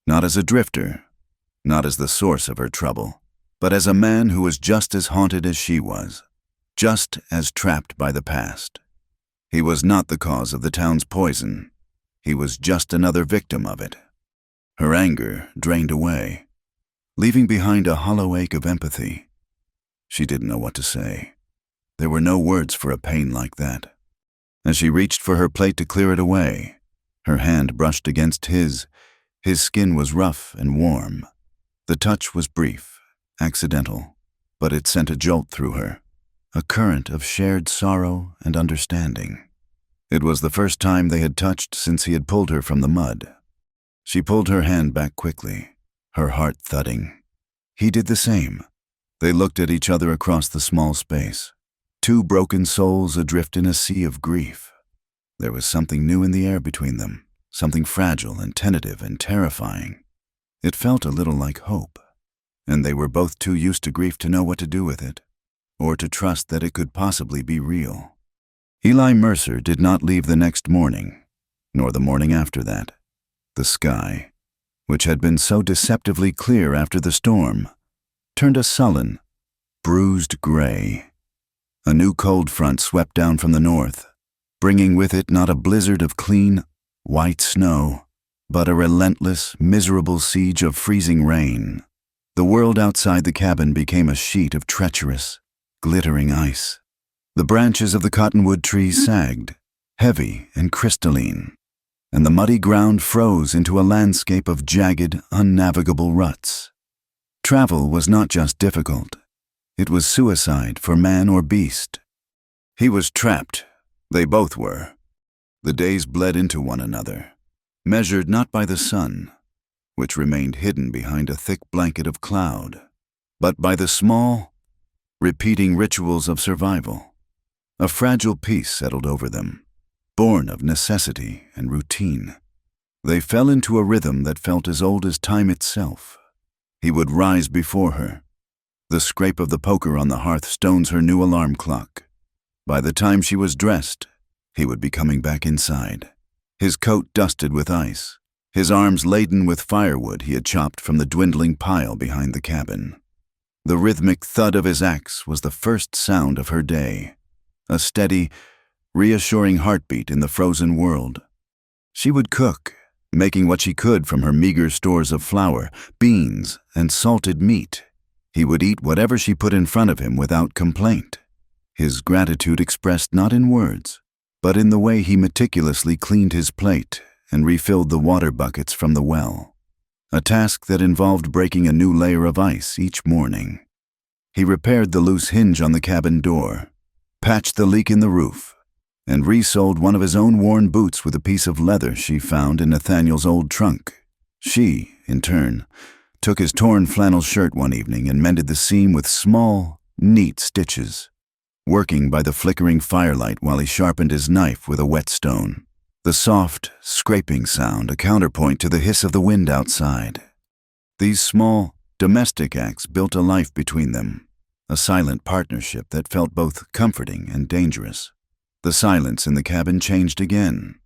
not as a drifter, not as the source of her trouble, but as a man who was just as haunted as she was, just as trapped by the past. He was not the cause of the town's poison. He was just another victim of it. Her anger drained away. leaving behind a hollow ache of empathy. She didn't know what to say. There were no words for a pain like that. As she reached for her plate to clear it away, her hand brushed against his. His skin was rough and warm. The touch was brief, accidental, but it sent a jolt through her, a current of shared sorrow and understanding. It was the first time they had touched since he had pulled her from the mud. She pulled her hand back quickly, her heart thudding. He did the same. They looked at each other across the small space, two broken souls adrift in a sea of grief. There was something new in the air between them, something fragile and tentative and terrifying. It felt a little like hope, and they were both too used to grief to know what to do with it, or to trust that it could possibly be real. Eli Mercer did not leave the next morning, nor the morning after that. The sky, which had been so deceptively clear after the storm, turned a sullen, bruised gray. A new cold front swept down from the north, bringing with it not a blizzard of clean, white snow, but a relentless, miserable siege of freezing rain. The world outside the cabin became a sheet of treacherous, glittering ice. The branches of the cottonwood trees sagged, heavy and crystalline, and the muddy ground froze into a landscape of jagged, unnavigable ruts. Travel was not just difficult, it was suicide for man or beast. He was trapped. They both were. The days bled into one another, measured not by the sun, which remained hidden behind a thick blanket of cloud, but by the small, repeating rituals of survival. A fragile peace settled over them, born of necessity and routine. They fell into a rhythm that felt as old as time itself. He would rise before her, the scrape of the poker on the hearthstones her new alarm clock. By the time she was dressed, he would be coming back inside, his coat dusted with ice, his arms laden with firewood he had chopped from the dwindling pile behind the cabin. The rhythmic thud of his axe was the first sound of her day, a steady, reassuring heartbeat in the frozen world. She would cook, making what she could from her meager stores of flour, beans, and salted meat. He would eat whatever she put in front of him without complaint, his gratitude expressed not in words, but in the way he meticulously cleaned his plate and refilled the water buckets from the well, a task that involved breaking a new layer of ice each morning. He repaired the loose hinge on the cabin door, patched the leak in the roof, and resoled one of his own worn boots with a piece of leather she found in Nathaniel's old trunk. She, in turn, took his torn flannel shirt one evening and mended the seam with small, neat stitches, working by the flickering firelight while he sharpened his knife with a whetstone, the soft, scraping sound a counterpoint to the hiss of the wind outside. These small, domestic acts built a life between them, a silent partnership that felt both comforting and dangerous. The silence in the cabin changed again.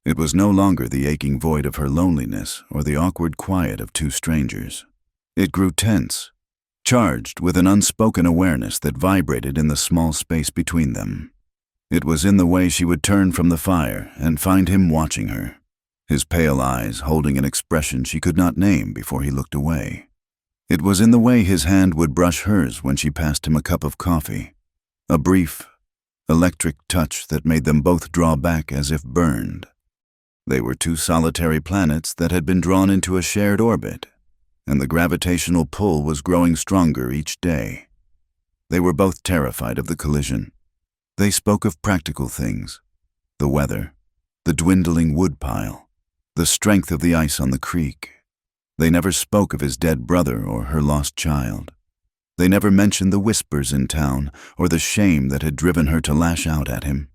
It was no longer the aching void of her loneliness or the awkward quiet of two strangers. It grew tense, charged with an unspoken awareness that vibrated in the small space between them. It was in the way she would turn from the fire and find him watching her, his pale eyes holding an expression she could not name before he looked away. It was in the way his hand would brush hers when she passed him a cup of coffee, a brief, electric touch that made them both draw back as if burned. They were two solitary planets that had been drawn into a shared orbit, and the gravitational pull was growing stronger each day. They were both terrified of the collision. They spoke of practical things, the weather, the dwindling woodpile, the strength of the ice on the creek. They never spoke of his dead brother or her lost child. They never mentioned the whispers in town or the shame that had driven her to lash out at him.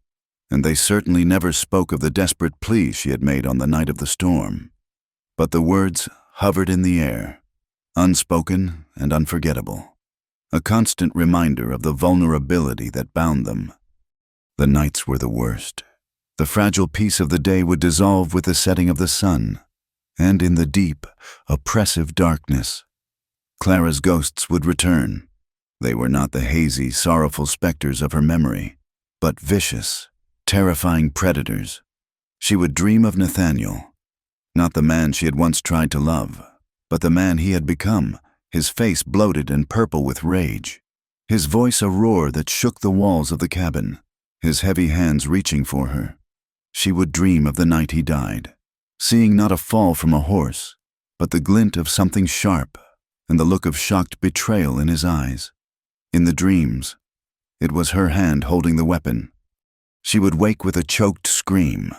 And they certainly never spoke of the desperate plea she had made on the night of the storm. But the words hovered in the air, unspoken and unforgettable, a constant reminder of the vulnerability that bound them. The nights were the worst. The fragile peace of the day would dissolve with the setting of the sun, and in the deep, oppressive darkness, Clara's ghosts would return. They were not the hazy, sorrowful specters of her memory, but vicious, terrifying predators. She would dream of Nathaniel, not the man she had once tried to love, but the man he had become, his face bloated and purple with rage, his voice a roar that shook the walls of the cabin, his heavy hands reaching for her. She would dream of the night he died, seeing not a fall from a horse, but the glint of something sharp and the look of shocked betrayal in his eyes. In the dreams, it was her hand holding the weapon. She would wake with a choked scream,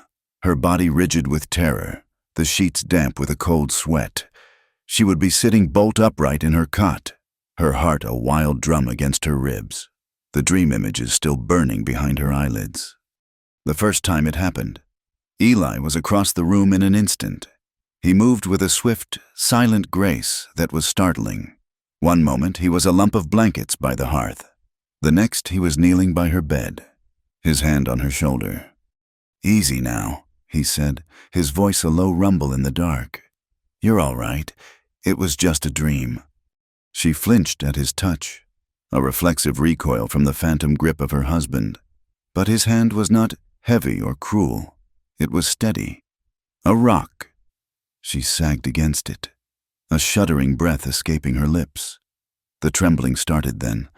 her body rigid with terror, the sheets damp with a cold sweat. She would be sitting bolt upright in her cot, her heart a wild drum against her ribs, the dream images still burning behind her eyelids. The first time it happened, Eli was across the room in an instant. He moved with a swift, silent grace that was startling. One moment he was a lump of blankets by the hearth. The next he was kneeling by her bed, his hand on her shoulder. "Easy now," he said, his voice a low rumble in the dark. "You're all right. It was just a dream." She flinched at his touch, a reflexive recoil from the phantom grip of her husband. But his hand was not heavy or cruel. It was steady. A rock. She sagged against it, a shuddering breath escaping her lips. The trembling started then,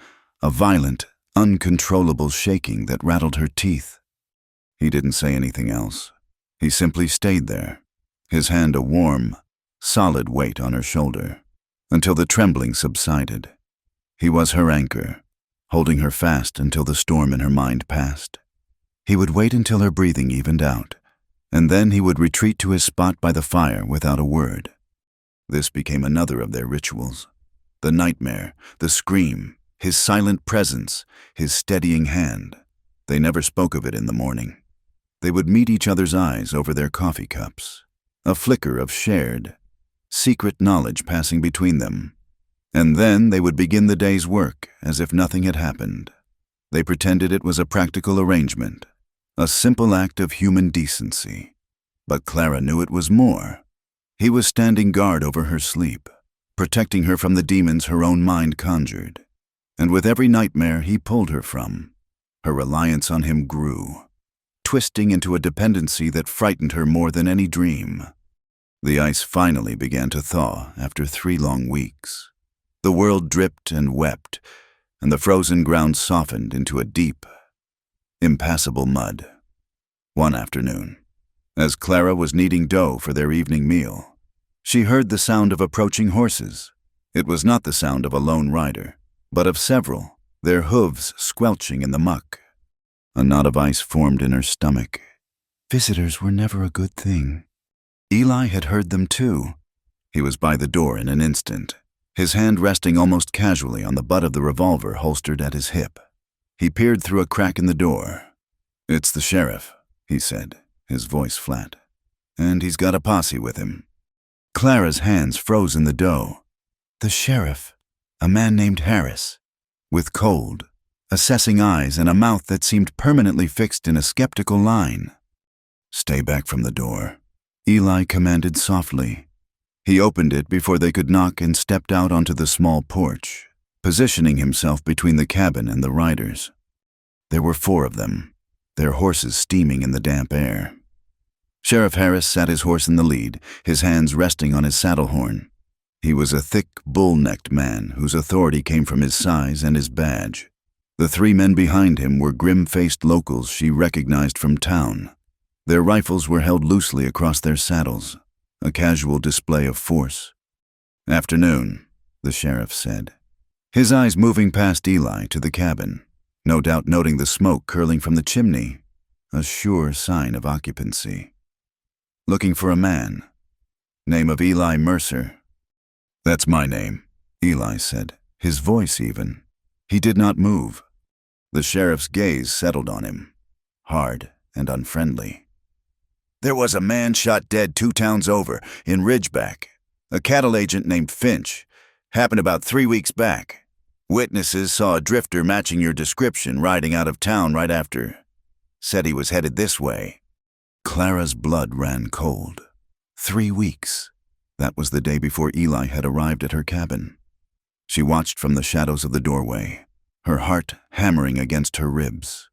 a violent, uncontrollable shaking that rattled her teeth. He didn't say anything else. He simply stayed there, his hand a warm, solid weight on her shoulder, until the trembling subsided. He was her anchor, holding her fast until the storm in her mind passed. He would wait until her breathing evened out, and then he would retreat to his spot by the fire without a word. This became another of their rituals. The nightmare, the scream, his silent presence, his steadying hand. They never spoke of it in the morning. They would meet each other's eyes over their coffee cups, a flicker of shared, secret knowledge passing between them. And then they would begin the day's work as if nothing had happened. They pretended it was a practical arrangement, a simple act of human decency. But Clara knew it was more. He was standing guard over her sleep, protecting her from the demons her own mind conjured. And with every nightmare he pulled her from, her reliance on him grew, twisting into a dependency that frightened her more than any dream. The ice finally began to thaw after 3 long weeks. The world dripped and wept, and the frozen ground softened into a deep, impassable mud. One afternoon, as Clara was kneading dough for their evening meal, she heard the sound of approaching horses. It was not the sound of a lone rider, but of several, their hooves squelching in the muck. A knot of ice formed in her stomach. Visitors were never a good thing. Eli had heard them too. He was by the door in an instant, his hand resting almost casually on the butt of the revolver holstered at his hip. He peered through a crack in the door. "It's the sheriff," he said, his voice flat. "And he's got a posse with him." Clara's hands froze in the dough. The sheriff, a man named Harris, with cold, assessing eyes and a mouth that seemed permanently fixed in a skeptical line. "Stay back from the door," Eli commanded softly. He opened it before they could knock and stepped out onto the small porch, positioning himself between the cabin and the riders. There were 4 of them, their horses steaming in the damp air. Sheriff Harris sat his horse in the lead, his hands resting on his saddle horn. He was a thick, bull-necked man whose authority came from his size and his badge. The 3 men behind him were grim-faced locals she recognized from town. Their rifles were held loosely across their saddles, a casual display of force. "Afternoon," the sheriff said, his eyes moving past Eli to the cabin, no doubt noting the smoke curling from the chimney, a sure sign of occupancy. "Looking for a man. Name of Eli Mercer." "That's my name," Eli said, his voice even. He did not move. The sheriff's gaze settled on him, hard and unfriendly. "There was a man shot dead 2 towns over, in Ridgeback. A cattle agent named Finch. Happened about 3 weeks back. Witnesses saw a drifter matching your description riding out of town right after. Said he was headed this way." Clara's blood ran cold. 3 weeks. That was the day before Eli had arrived at her cabin. She watched from the shadows of the doorway, her heart hammering against her ribs.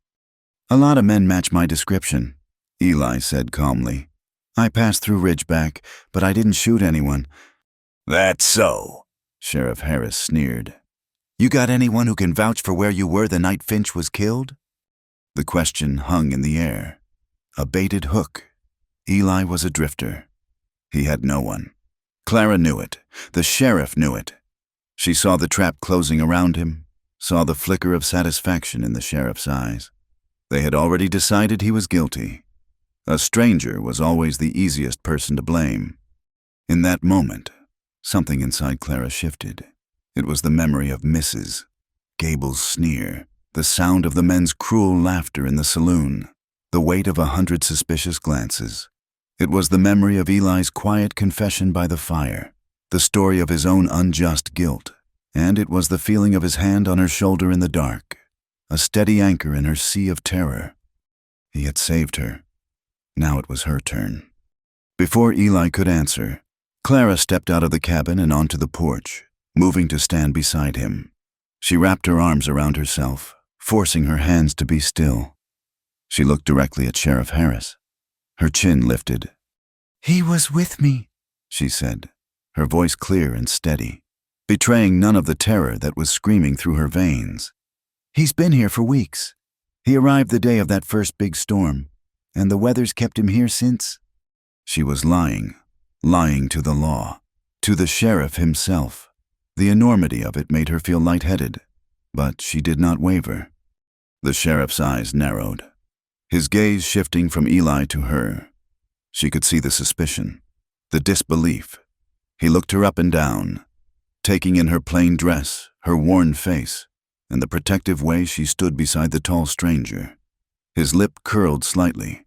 "A lot of men match my description," Eli said calmly. "I passed through Ridgeback, but I didn't shoot anyone." "That's so," Sheriff Harris sneered. "You got anyone who can vouch for where you were the night Finch was killed?" The question hung in the air. A baited hook. Eli was a drifter. He had no one. Clara knew it. The sheriff knew it. She saw the trap closing around him, saw the flicker of satisfaction in the sheriff's eyes. They had already decided he was guilty. A stranger was always the easiest person to blame. In that moment, something inside Clara shifted. It was the memory of Mrs. Gable's sneer, the sound of the men's cruel laughter in the saloon, the weight of 100 suspicious glances. It was the memory of Eli's quiet confession by the fire, the story of his own unjust guilt, and it was the feeling of his hand on her shoulder in the dark, a steady anchor in her sea of terror. He had saved her. Now it was her turn. Before Eli could answer, Clara stepped out of the cabin and onto the porch, moving to stand beside him. She wrapped her arms around herself, forcing her hands to be still. She looked directly at Sheriff Harris. Her chin lifted. "He was with me," she said, her voice clear and steady, betraying none of the terror that was screaming through her veins. "He's been here for weeks. He arrived the day of that first big storm, and the weather's kept him here since." She was lying to the law, to the sheriff himself. The enormity of it made her feel lightheaded, but she did not waver. The sheriff's eyes narrowed, his gaze shifting from Eli to her. She could see the suspicion, the disbelief. He looked her up and down, taking in her plain dress, her worn face, and the protective way she stood beside the tall stranger. His lip curled slightly.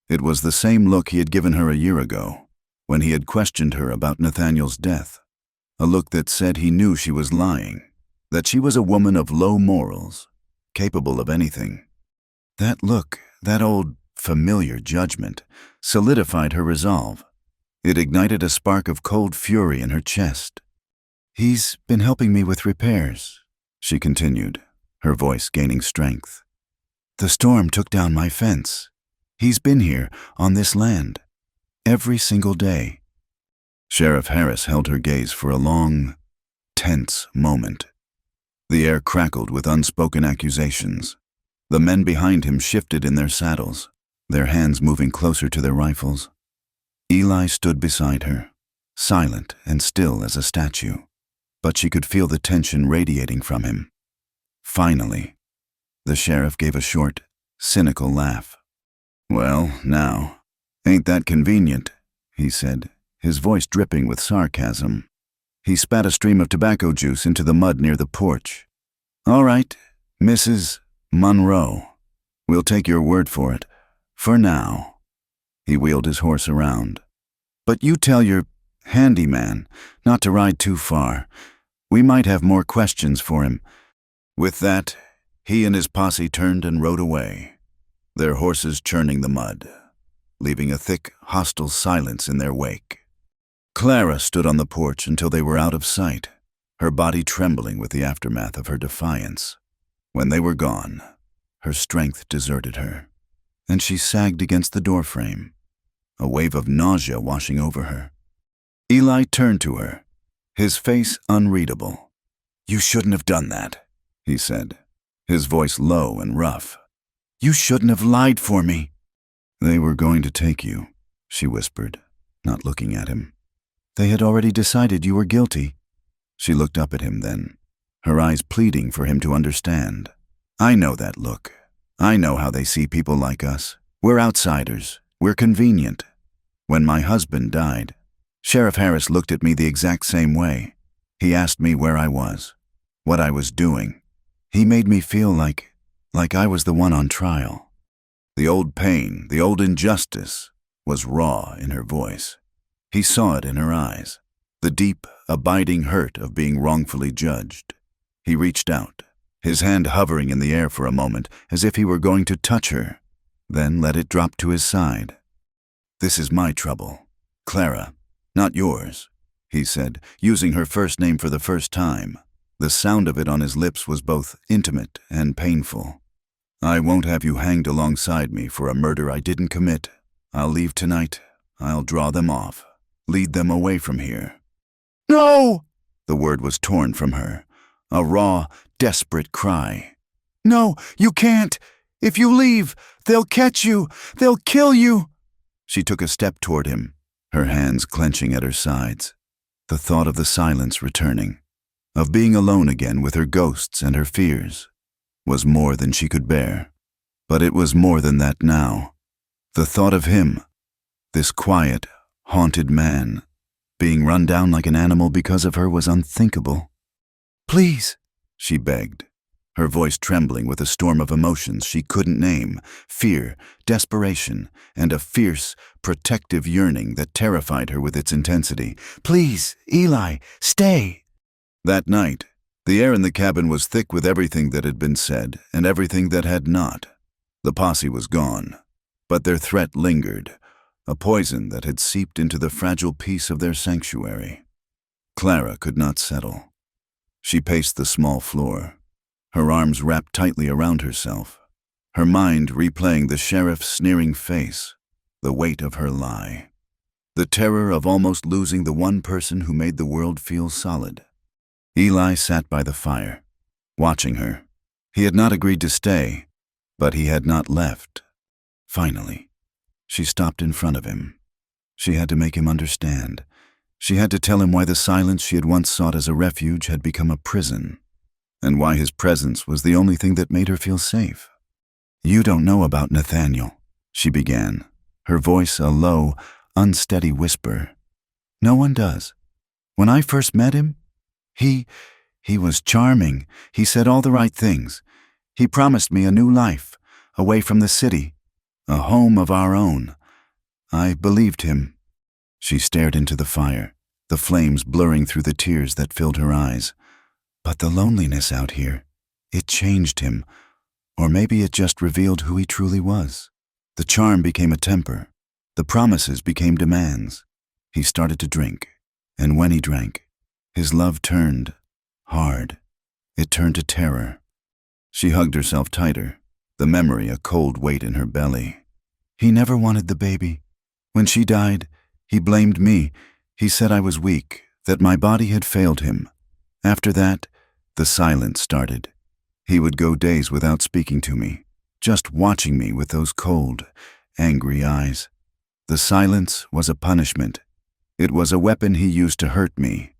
It was the same look he had given her a year ago, when he had questioned her about Nathaniel's death. A look that said he knew she was lying, that she was a woman of low morals, capable of anything. That look, that old, familiar judgment, solidified her resolve. It ignited a spark of cold fury in her chest. "He's been helping me with repairs," she continued, her voice gaining strength. "The storm took down my fence. He's been here, on this land, every single day." Sheriff Harris held her gaze for a long, tense moment. The air crackled with unspoken accusations. The men behind him shifted in their saddles, their hands moving closer to their rifles. Eli stood beside her, silent and still as a statue, but she could feel the tension radiating from him. Finally, the sheriff gave a short, cynical laugh. "Well, now, ain't that convenient?" he said, his voice dripping with sarcasm. He spat a stream of tobacco juice into the mud near the porch. "All right, Mrs. Monroe. We'll take your word for it. For now." He wheeled his horse around. "But you tell your handyman not to ride too far. We might have more questions for him." With that, he and his posse turned and rode away, their horses churning the mud, leaving a thick, hostile silence in their wake. Clara stood on the porch until they were out of sight, her body trembling with the aftermath of her defiance. When they were gone, her strength deserted her, and she sagged against the doorframe, a wave of nausea washing over her. Eli turned to her, his face unreadable. "You shouldn't have done that," he said, his voice low and rough. "You shouldn't have lied for me." "They were going to take you," she whispered, not looking at him. "They had already decided you were guilty." She looked up at him then, her eyes pleading for him to understand. "I know that look. I know how they see people like us. We're outsiders. We're convenient. When my husband died, Sheriff Harris looked at me the exact same way. He asked me where I was, what I was doing. He made me feel like I was the one on trial." The old pain, the old injustice, was raw in her voice. He saw it in her eyes, the deep, abiding hurt of being wrongfully judged. He reached out, his hand hovering in the air for a moment as if he were going to touch her, then let it drop to his side. "This is my trouble, Clara, not yours," he said, using her first name for the first time. The sound of it on his lips was both intimate and painful. "I won't have you hanged alongside me for a murder I didn't commit. I'll leave tonight. I'll draw them off, lead them away from here." "No!" The word was torn from her, a raw, desperate cry. "No, you can't! If you leave, they'll catch you! They'll kill you!" She took a step toward him, her hands clenching at her sides. The thought of the silence returning, of being alone again with her ghosts and her fears, was more than she could bear. But it was more than that now. The thought of him, this quiet, haunted man, being run down like an animal because of her was unthinkable. "Please," she begged, her voice trembling with a storm of emotions she couldn't name, fear, desperation, and a fierce, protective yearning that terrified her with its intensity. "Please, Eli, stay." That night, the air in the cabin was thick with everything that had been said and everything that had not. The posse was gone, but their threat lingered, a poison that had seeped into the fragile peace of their sanctuary. Clara could not settle. She paced the small floor, her arms wrapped tightly around herself, her mind replaying the sheriff's sneering face, the weight of her lie, the terror of almost losing the one person who made the world feel solid. Eli sat by the fire, watching her. He had not agreed to stay, but he had not left. Finally, she stopped in front of him. She had to make him understand. She had to tell him why the silence she had once sought as a refuge had become a prison, and why his presence was the only thing that made her feel safe. "You don't know about Nathaniel," she began, her voice a low, unsteady whisper. "No one does. When I first met him, he was charming. He said all the right things. He promised me a new life, away from the city, a home of our own. I believed him." She stared into the fire, the flames blurring through the tears that filled her eyes. "But the loneliness out here, it changed him, or maybe it just revealed who he truly was. The charm became a temper. The promises became demands. He started to drink, and when he drank, his love turned hard. It turned to terror." She hugged herself tighter, the memory a cold weight in her belly. "He never wanted the baby. When she died, he blamed me. He said I was weak, that my body had failed him. After that, the silence started. He would go days without speaking to me, just watching me with those cold, angry eyes. The silence was a punishment. It was a weapon he used to hurt me.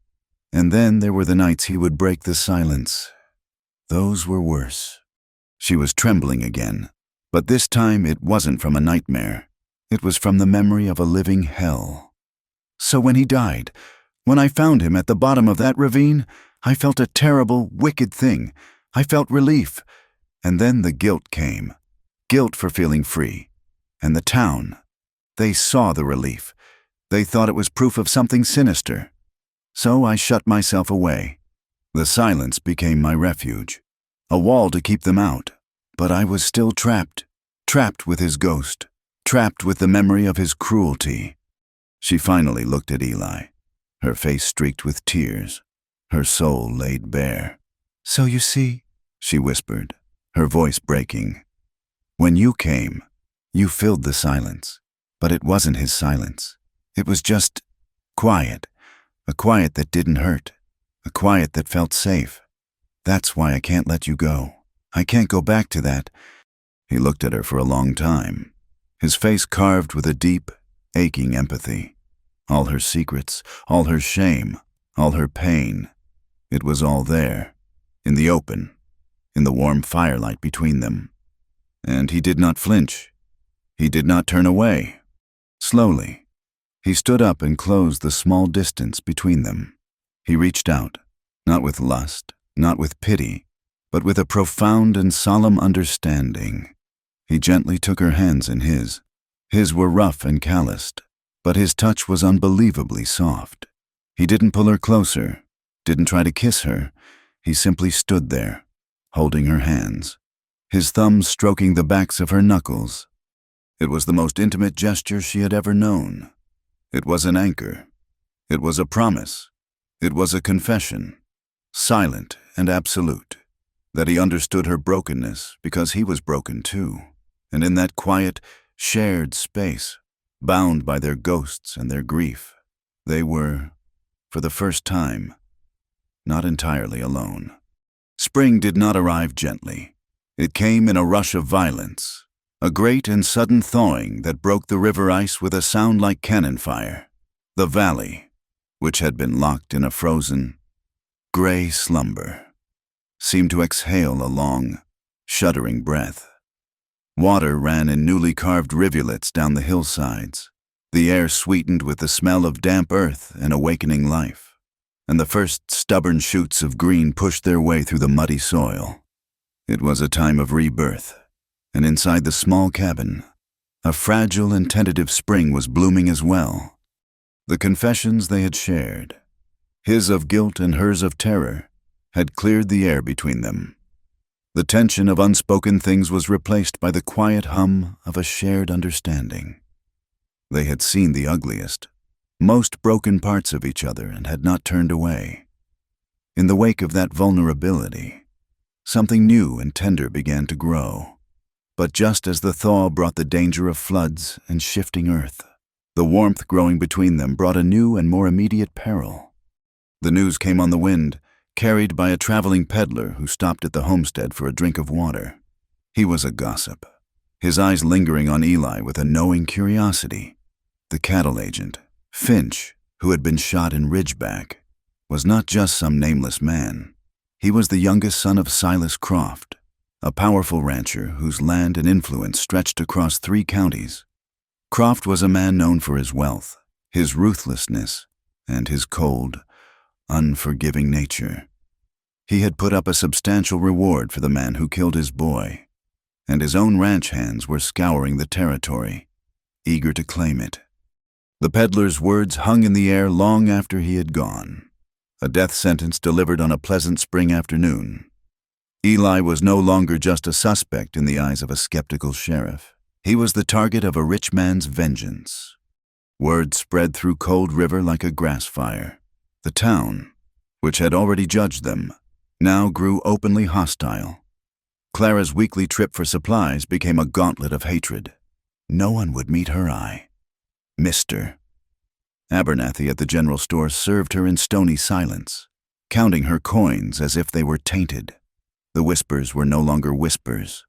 And then there were the nights he would break the silence. Those were worse." She was trembling again, but this time it wasn't from a nightmare. It was from the memory of a living hell. "So when he died, when I found him at the bottom of that ravine, I felt a terrible, wicked thing. I felt relief. And then the guilt came. Guilt for feeling free. And the town. They saw the relief. They thought it was proof of something sinister. So I shut myself away. The silence became my refuge, a wall to keep them out. But I was still trapped, trapped with his ghost, trapped with the memory of his cruelty." She finally looked at Eli, her face streaked with tears, her soul laid bare. "So you see," she whispered, her voice breaking, "when you came, you filled the silence, but it wasn't his silence. It was just quiet, a quiet that didn't hurt, a quiet that felt safe. That's why I can't let you go. I can't go back to that." He looked at her for a long time, his face carved with a deep, aching empathy. All her secrets, all her shame, all her pain. It was all there, in the open, in the warm firelight between them. And he did not flinch. He did not turn away. Slowly, he stood up and closed the small distance between them. He reached out, not with lust, not with pity, but with a profound and solemn understanding. He gently took her hands in his. His were rough and calloused, but his touch was unbelievably soft. He didn't pull her closer, didn't try to kiss her. He simply stood there, holding her hands, his thumbs stroking the backs of her knuckles. It was the most intimate gesture she had ever known. It was an anchor. It was a promise. It was a confession, silent and absolute, that he understood her brokenness because he was broken too. And in that quiet, shared space, bound by their ghosts and their grief, they were, for the first time, not entirely alone. Spring did not arrive gently. It came in a rush of violence, a great and sudden thawing that broke the river ice with a sound like cannon fire. The valley, which had been locked in a frozen, gray slumber, seemed to exhale a long, shuddering breath. Water ran in newly carved rivulets down the hillsides, the air sweetened with the smell of damp earth and awakening life, and the first stubborn shoots of green pushed their way through the muddy soil. It was a time of rebirth, and inside the small cabin, a fragile and tentative spring was blooming as well. The confessions they had shared, his of guilt and hers of terror, had cleared the air between them. The tension of unspoken things was replaced by the quiet hum of a shared understanding. They had seen the ugliest, most broken parts of each other and had not turned away. In the wake of that vulnerability, something new and tender began to grow. But just as the thaw brought the danger of floods and shifting earth, the warmth growing between them brought a new and more immediate peril. The news came on the wind, carried by a traveling peddler who stopped at the homestead for a drink of water. He was a gossip, his eyes lingering on Eli with a knowing curiosity. The cattle agent, Finch, who had been shot in Ridgeback, was not just some nameless man. He was the youngest son of Silas Croft, a powerful rancher whose land and influence stretched across 3 counties. Croft was a man known for his wealth, his ruthlessness, and his cold, unforgiving nature. He had put up a substantial reward for the man who killed his boy, and his own ranch hands were scouring the territory, eager to claim it. The peddler's words hung in the air long after he had gone, a death sentence delivered on a pleasant spring afternoon. Eli was no longer just a suspect in the eyes of a skeptical sheriff. He was the target of a rich man's vengeance. Word spread through Cold River like a grass fire. The town, which had already judged them, now grew openly hostile. Clara's weekly trip for supplies became a gauntlet of hatred. No one would meet her eye. Mr. Abernathy at the general store served her in stony silence, counting her coins as if they were tainted. The whispers were no longer whispers.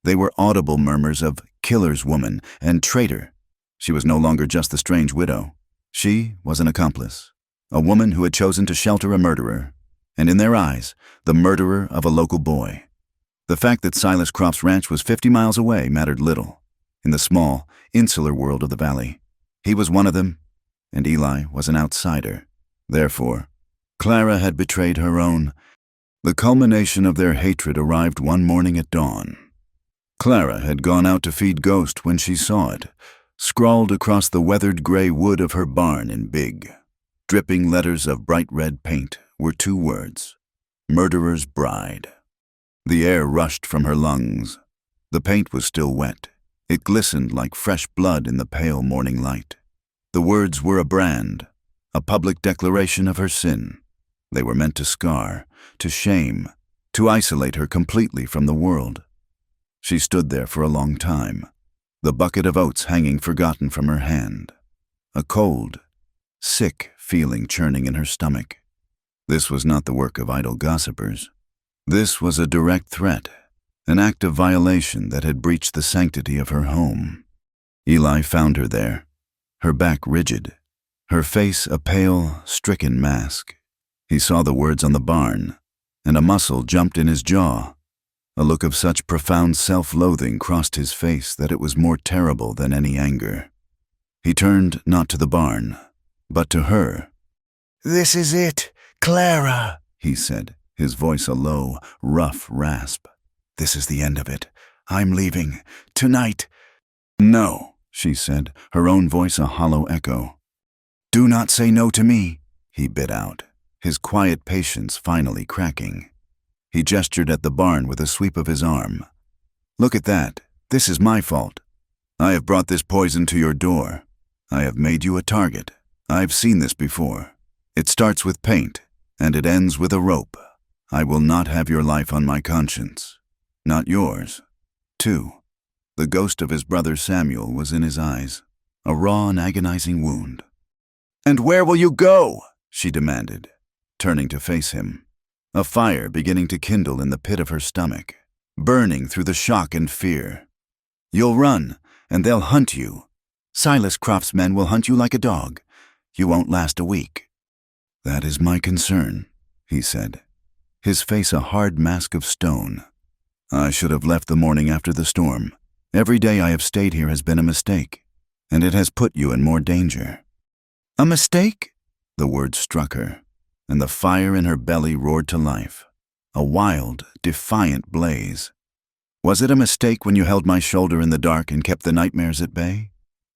They were audible murmurs of killer's woman and traitor. She was no longer just the strange widow. She was an accomplice, a woman who had chosen to shelter a murderer, and in their eyes, the murderer of a local boy. The fact that Silas Croft's ranch was 50 miles away mattered little. In the small, insular world of the valley, he was one of them, and Eli was an outsider. Therefore, Clara had betrayed her own. The culmination of their hatred arrived one morning at dawn. Clara had gone out to feed Ghost when she saw it, scrawled across the weathered gray wood of her barn in big, dripping letters of bright red paint were 2 words: Murderer's Bride. The air rushed from her lungs. The paint was still wet. It glistened like fresh blood in the pale morning light. The words were a brand, a public declaration of her sin. They were meant to scar, to shame, to isolate her completely from the world. She stood there for a long time, the bucket of oats hanging forgotten from her hand, a cold, sick feeling churning in her stomach. This was not the work of idle gossipers. This was a direct threat, an act of violation that had breached the sanctity of her home. Eli found her there, her back rigid, her face a pale, stricken mask. He saw the words on the barn, and a muscle jumped in his jaw. A look of such profound self-loathing crossed his face that it was more terrible than any anger. He turned not to the barn, but to her. "This is it, Clara," he said, his voice a low, rough rasp. "This is the end of it. I'm leaving. Tonight." "No," she said, her own voice a hollow echo. "Do not say no to me," he bit out, his quiet patience finally cracking. He gestured at the barn with a sweep of his arm. "Look at that. This is my fault. I have brought this poison to your door. I have made you a target. I've seen this before. It starts with paint, and it ends with a rope. I will not have your life on my conscience. Not yours, too." The ghost of his brother Samuel was in his eyes, a raw and agonizing wound. "And where will you go?" she demanded. turning to face him, a fire beginning to kindle in the pit of her stomach, burning through the shock and fear. "You'll run, and they'll hunt you. Silas Croft's men will hunt you like a dog. You won't last a week." "That is my concern," he said, his face a hard mask of stone. "I should have left the morning after the storm. Every day I have stayed here has been a mistake, and it has put you in more danger." "A mistake?" The word struck her, and the fire in her belly roared to life, a wild, defiant blaze. "Was it a mistake when you held my shoulder in the dark and kept the nightmares at bay?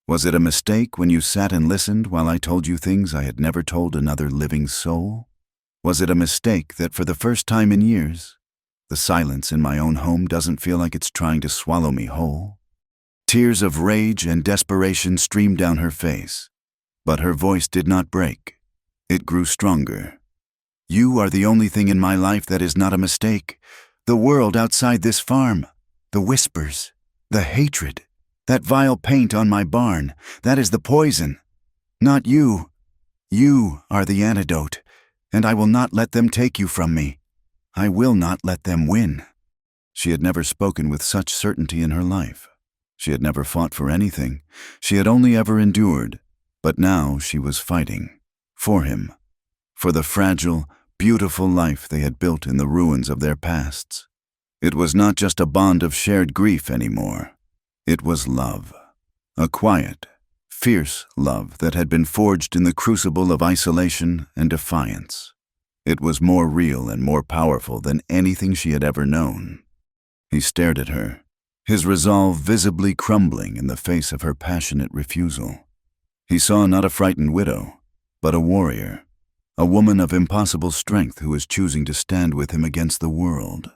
Was it a mistake when you sat and listened while I told you things I had never told another living soul? Was it a mistake that for the first time in years, the silence in my own home doesn't feel like it's trying to swallow me whole?" Tears of rage and desperation streamed down her face, but her voice did not break. It grew stronger. "You are the only thing in my life that is not a mistake. The world outside this farm, the whispers, the hatred, that vile paint on my barn, that is the poison. Not you. You are the antidote, and I will not let them take you from me. I will not let them win." She had never spoken with such certainty in her life. She had never fought for anything. She had only ever endured, but now she was fighting. For him. For the fragile, beautiful life they had built in the ruins of their pasts. It was not just a bond of shared grief anymore. It was love. A quiet, fierce love that had been forged in the crucible of isolation and defiance. It was more real and more powerful than anything she had ever known. He stared at her, his resolve visibly crumbling in the face of her passionate refusal. He saw not a frightened widow, but a warrior, a woman of impossible strength who was choosing to stand with him against the world.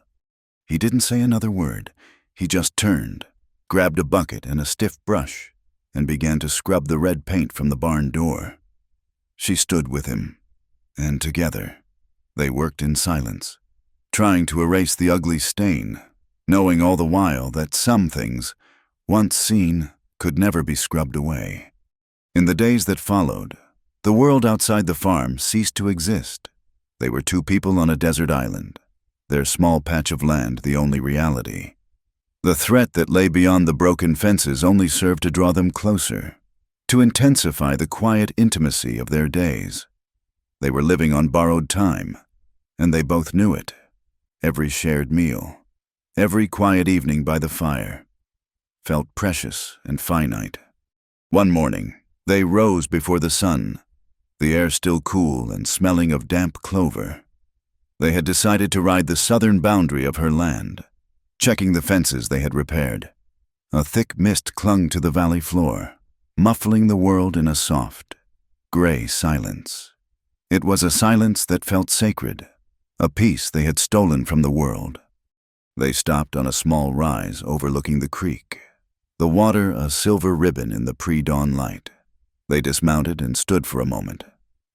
He didn't say another word. He just turned, grabbed a bucket and a stiff brush, and began to scrub the red paint from the barn door. She stood with him, and together, they worked in silence, trying to erase the ugly stain, knowing all the while that some things, once seen, could never be scrubbed away. In the days that followed, the world outside the farm ceased to exist. They were two people on a desert island, their small patch of land the only reality. The threat that lay beyond the broken fences only served to draw them closer, to intensify the quiet intimacy of their days. They were living on borrowed time, and they both knew it. Every shared meal, every quiet evening by the fire, felt precious and finite. One morning, they rose before the sun, the air still cool and smelling of damp clover. They had decided to ride the southern boundary of her land, checking the fences they had repaired. A thick mist clung to the valley floor, muffling the world in a soft, gray silence. It was a silence that felt sacred, a peace they had stolen from the world. They stopped on a small rise overlooking the creek, the water a silver ribbon in the pre-dawn light. They dismounted and stood for a moment,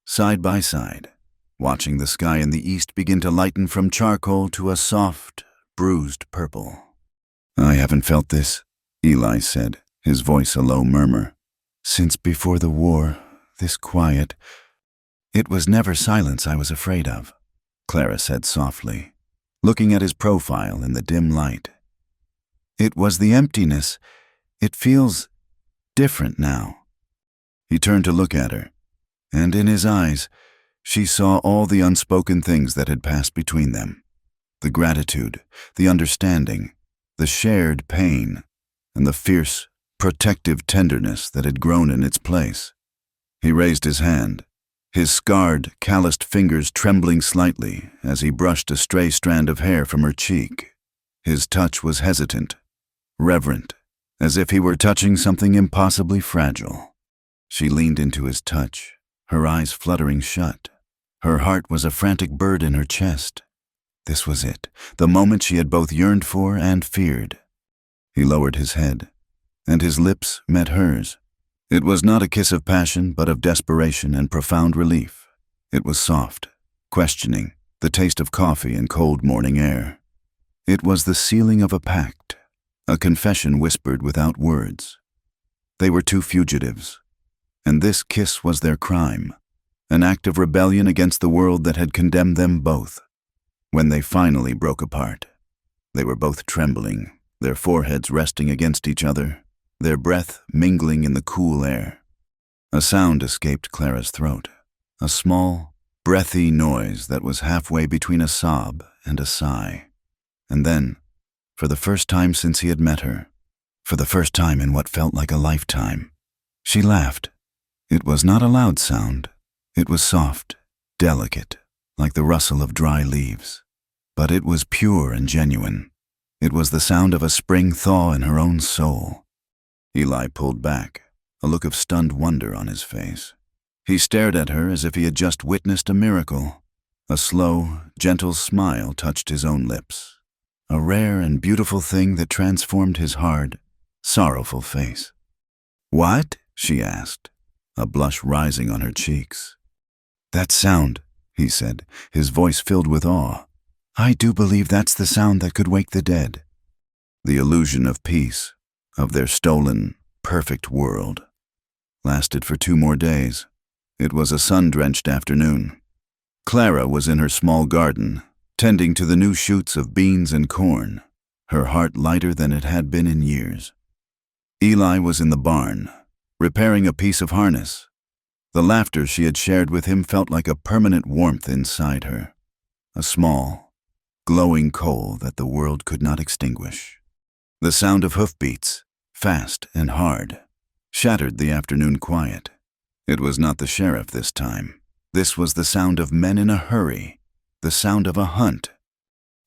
side by side, watching the sky in the east begin to lighten from charcoal to a soft, bruised purple. "I haven't felt this," Eli said, his voice a low murmur. "Since before the war, this quiet." "It was never silence I was afraid of," Clara said softly, looking at his profile in the dim light. "It was the emptiness. It feels different now." He turned to look at her, and in his eyes, she saw all the unspoken things that had passed between them. The gratitude, the understanding, the shared pain, and the fierce, protective tenderness that had grown in its place. He raised his hand, his scarred, calloused fingers trembling slightly as he brushed a stray strand of hair from her cheek. His touch was hesitant, reverent, as if he were touching something impossibly fragile. She leaned into his touch, her eyes fluttering shut. Her heart was a frantic bird in her chest. This was it, the moment she had both yearned for and feared. He lowered his head, and his lips met hers. It was not a kiss of passion, but of desperation and profound relief. It was soft, questioning, the taste of coffee and cold morning air. It was the sealing of a pact, a confession whispered without words. They were two fugitives, and this kiss was their crime. an act of rebellion against the world that had condemned them both. When they finally broke apart, they were both trembling, their foreheads resting against each other, their breath mingling in the cool air. A sound escaped Clara's throat, a small, breathy noise that was halfway between a sob and a sigh. And then, for the first time since he had met her, for the first time in what felt like a lifetime, she laughed. It was not a loud sound. It was soft, delicate, like the rustle of dry leaves. But it was pure and genuine. It was the sound of a spring thaw in her own soul. Eli pulled back, a look of stunned wonder on his face. He stared at her as if he had just witnessed a miracle. A slow, gentle smile touched his own lips, a rare and beautiful thing that transformed his hard, sorrowful face. "What?" she asked, a blush rising on her cheeks. "That sound," he said, his voice filled with awe. "I do believe that's the sound that could wake the dead." The illusion of peace, of their stolen, perfect world, lasted for 2 more days. It was a sun-drenched afternoon. Clara was in her small garden, tending to the new shoots of beans and corn, her heart lighter than it had been in years. Eli was in the barn, repairing a piece of harness. The laughter she had shared with him felt like a permanent warmth inside her, a small, glowing coal that the world could not extinguish. The sound of hoofbeats, fast and hard, shattered the afternoon quiet. It was not the sheriff this time. This was the sound of men in a hurry, the sound of a hunt.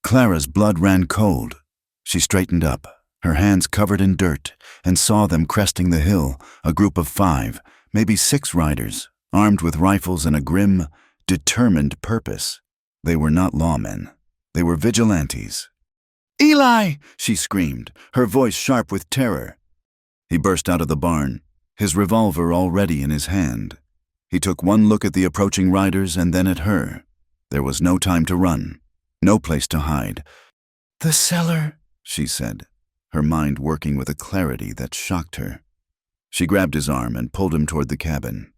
Clara's blood ran cold. She straightened up, her hands covered in dirt, and saw them cresting the hill, a group of 5, maybe 6 riders, armed with rifles and a grim, determined purpose. They were not lawmen. They were vigilantes. "Eli!" she screamed, her voice sharp with terror. He burst out of the barn, his revolver already in his hand. He took one look at the approaching riders and then at her. There was no time to run, no place to hide. "The cellar," she said, her mind working with a clarity that shocked her. She grabbed his arm and pulled him toward the cabin.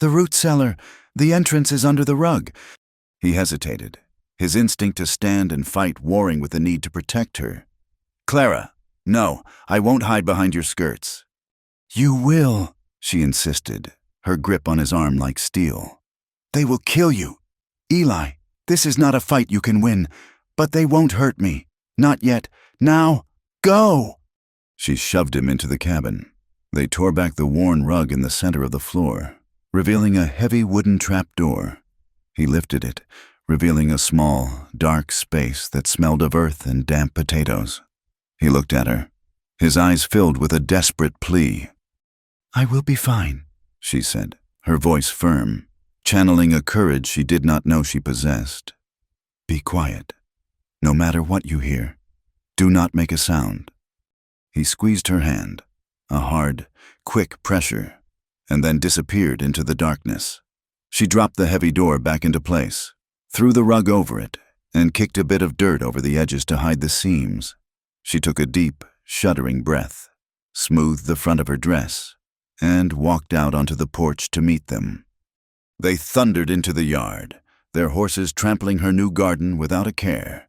"The root cellar. The entrance is under the rug." He hesitated, his instinct to stand and fight warring with the need to protect her. "Clara, no, I won't hide behind your skirts." "You will," she insisted, her grip on his arm like steel. "They will kill you. Eli, this is not a fight you can win, but they won't hurt me. Not yet. Now, go!" She shoved him into the cabin. They tore back the worn rug in the center of the floor, revealing a heavy wooden trapdoor. He lifted it, revealing a small, dark space that smelled of earth and damp potatoes. He looked at her, his eyes filled with a desperate plea. "I will be fine," she said, her voice firm, channeling a courage she did not know she possessed. "Be quiet. No matter what you hear, do not make a sound." He squeezed her hand, a hard, quick pressure, and then disappeared into the darkness. She dropped the heavy door back into place, threw the rug over it, and kicked a bit of dirt over the edges to hide the seams. She took a deep, shuddering breath, smoothed the front of her dress, and walked out onto the porch to meet them. They thundered into the yard, their horses trampling her new garden without a care.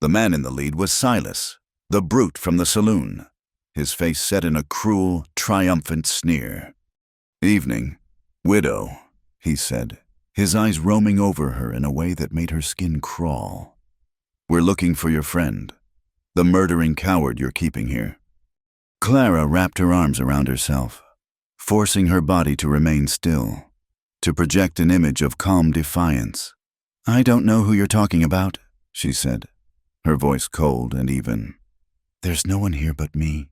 The man in the lead was Silas, the brute from the saloon, his face set in a cruel, triumphant sneer. "Evening, widow," he said, his eyes roaming over her in a way that made her skin crawl. "We're looking for your friend, the murdering coward you're keeping here." Clara wrapped her arms around herself, forcing her body to remain still, to project an image of calm defiance. "I don't know who you're talking about," she said, her voice cold and even. "There's no one here but me."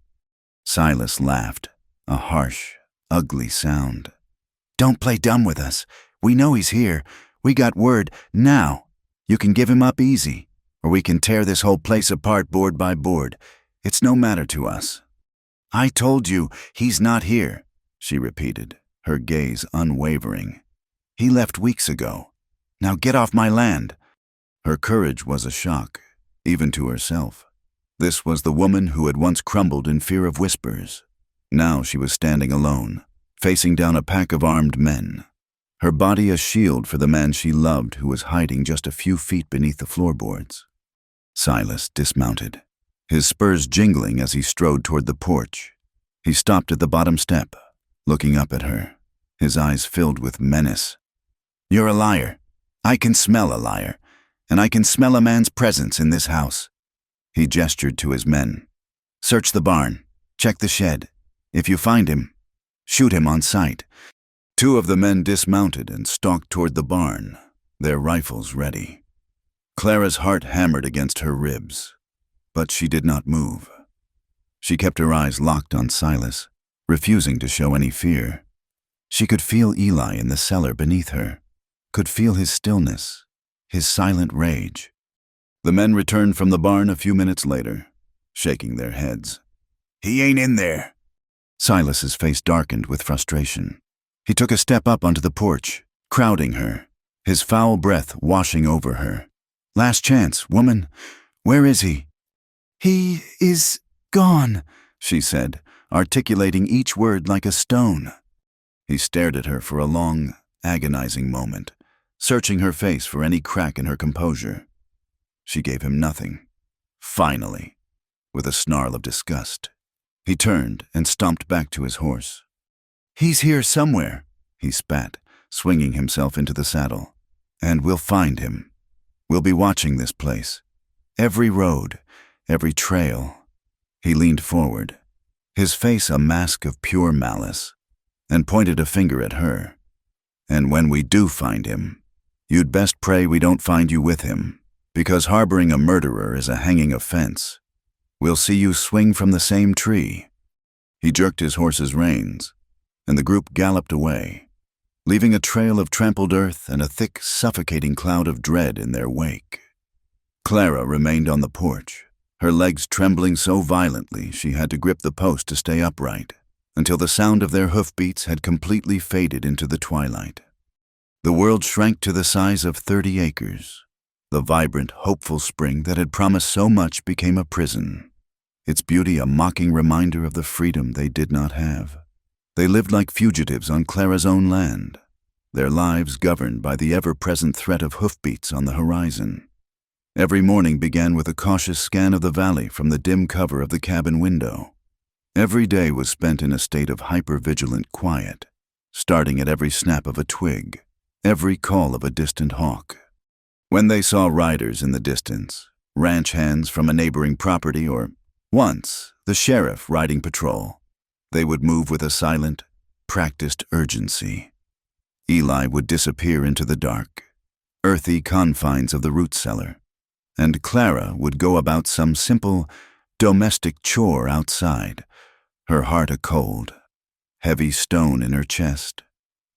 Silas laughed, a harsh, ugly sound. "Don't play dumb with us. We know he's here. We got word. Now. You can give him up easy, or we can tear this whole place apart board by board. It's no matter to us." "I told you, he's not here," she repeated, her gaze unwavering. "He left weeks ago. Now get off my land." Her courage was a shock, even to herself. This was the woman who had once crumbled in fear of whispers. Now she was standing alone, facing down a pack of armed men. her body a shield for the man she loved who was hiding just a few feet beneath the floorboards. Silas dismounted, his spurs jingling as he strode toward the porch. He stopped at the bottom step, looking up at her, his eyes filled with menace. "You're a liar. I can smell a liar, and I can smell a man's presence in this house." He gestured to his men. "Search the barn. Check the shed. If you find him, shoot him on sight." 2 of the men dismounted and stalked toward the barn, their rifles ready. Clara's heart hammered against her ribs, but she did not move. She kept her eyes locked on Silas, refusing to show any fear. She could feel Eli in the cellar beneath her, could feel his stillness, his silent rage. The men returned from the barn a few minutes later, shaking their heads. "He ain't in there." Silas's face darkened with frustration. He took a step up onto the porch, crowding her, his foul breath washing over her. "Last chance, woman. Where is he?" "He is gone," she said, articulating each word like a stone. He stared at her for a long, agonizing moment, searching her face for any crack in her composure. She gave him nothing. Finally, with a snarl of disgust, he turned and stomped back to his horse. "He's here somewhere," he spat, swinging himself into the saddle. "And we'll find him. We'll be watching this place. Every road, every trail." He leaned forward, his face a mask of pure malice, and pointed a finger at her. "And when we do find him, you'd best pray we don't find you with him, because harboring a murderer is a hanging offense. We'll see you swing from the same tree." He jerked his horse's reins, and the group galloped away, leaving a trail of trampled earth and a thick, suffocating cloud of dread in their wake. Clara remained on the porch, her legs trembling so violently she had to grip the post to stay upright, until the sound of their hoofbeats had completely faded into the twilight. The world shrank to the size of 30 acres. The vibrant, hopeful spring that had promised so much became a prison, its beauty a mocking reminder of the freedom they did not have. They lived like fugitives on Clara's own land, their lives governed by the ever-present threat of hoofbeats on the horizon. Every morning began with a cautious scan of the valley from the dim cover of the cabin window. Every day was spent in a state of hyper-vigilant quiet, starting at every snap of a twig, every call of a distant hawk. When they saw riders in the distance, ranch hands from a neighboring property, or, once, the sheriff riding patrol, they would move with a silent, practiced urgency. Eli would disappear into the dark, earthy confines of the root cellar, and Clara would go about some simple, domestic chore outside, her heart a cold, heavy stone in her chest,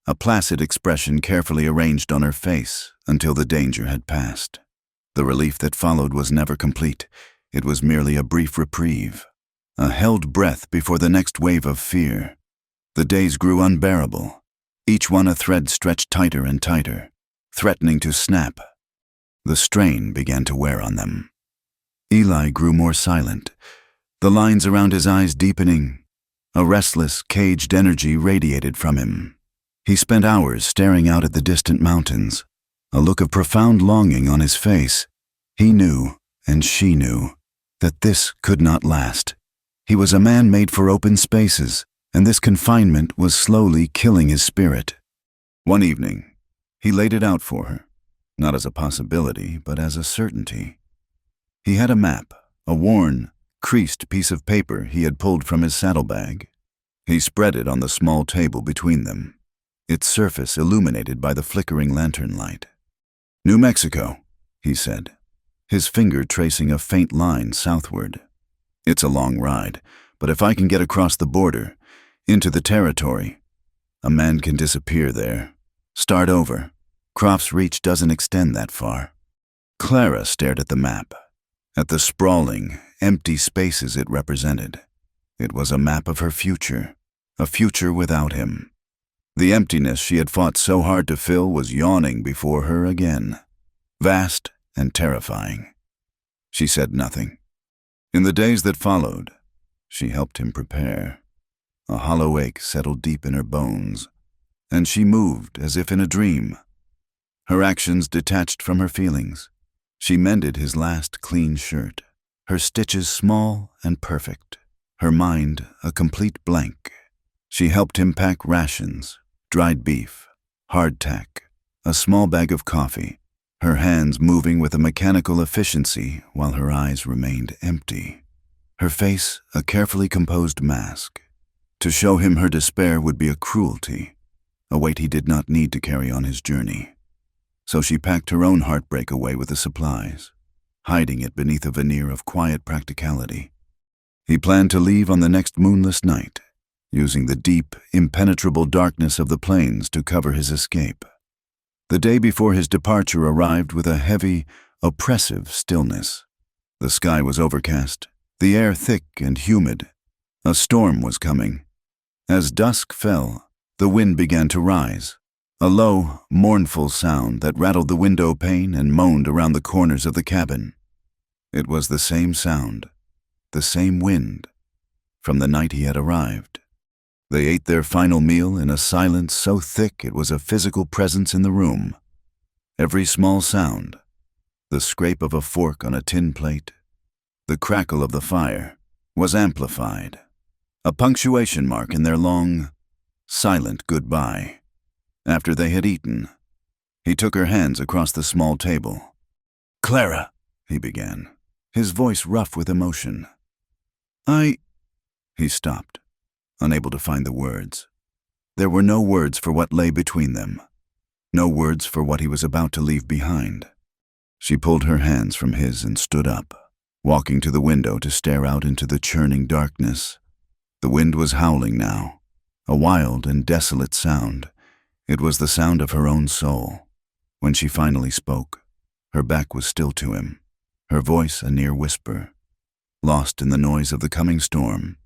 a placid expression carefully arranged on her face until the danger had passed. The relief that followed was never complete. It was merely a brief reprieve, a held breath before the next wave of fear. The days grew unbearable, each one a thread stretched tighter and tighter, threatening to snap. The strain began to wear on them. Eli grew more silent, the lines around his eyes deepening. A restless, caged energy radiated from him. He spent hours staring out at the distant mountains, a look of profound longing on his face. He knew, and she knew, that this could not last. He was a man made for open spaces, and this confinement was slowly killing his spirit. One evening, he laid it out for her, not as a possibility, but as a certainty. He had a map, a worn, creased piece of paper he had pulled from his saddlebag. He spread it on the small table between them, its surface illuminated by the flickering lantern light. "New Mexico," he said, his finger tracing a faint line southward. "It's a long ride, but if I can get across the border, into the territory, a man can disappear there, start over. Croft's Reach doesn't extend that far." Clara stared at the map, at the sprawling, empty spaces it represented. It was a map of her future, a future without him. The emptiness she had fought so hard to fill was yawning before her again, vast and terrifying. She said nothing. In the days that followed, she helped him prepare. A hollow ache settled deep in her bones, and she moved as if in a dream. Her actions detached from her feelings. She mended his last clean shirt, her stitches small and perfect, her mind a complete blank. She helped him pack rations, dried beef, hardtack, a small bag of coffee, her hands moving with a mechanical efficiency while her eyes remained empty. Her face a carefully composed mask. To show him her despair would be a cruelty, a weight he did not need to carry on his journey. So she packed her own heartbreak away with the supplies, hiding it beneath a veneer of quiet practicality. He planned to leave on the next moonless night, using the deep, impenetrable darkness of the plains to cover his escape. The day before his departure arrived with a heavy, oppressive stillness. The sky was overcast, the air thick and humid. A storm was coming. As dusk fell, the wind began to rise, a low, mournful sound that rattled the window pane and moaned around the corners of the cabin. It was the same sound, the same wind, from the night he had arrived. They ate their final meal in a silence so thick it was a physical presence in the room. Every small sound, the scrape of a fork on a tin plate, the crackle of the fire, was amplified, a punctuation mark in their long, silent goodbye. After they had eaten, he took her hands across the small table. "Clara," he began, his voice rough with emotion. He stopped, unable to find the words. There were no words for what lay between them, no words for what he was about to leave behind. She pulled her hands from his and stood up, walking to the window to stare out into the churning darkness. The wind was howling now, a wild and desolate sound. It was the sound of her own soul. When she finally spoke, her back was still to him, her voice a near whisper, lost in the noise of the coming storm.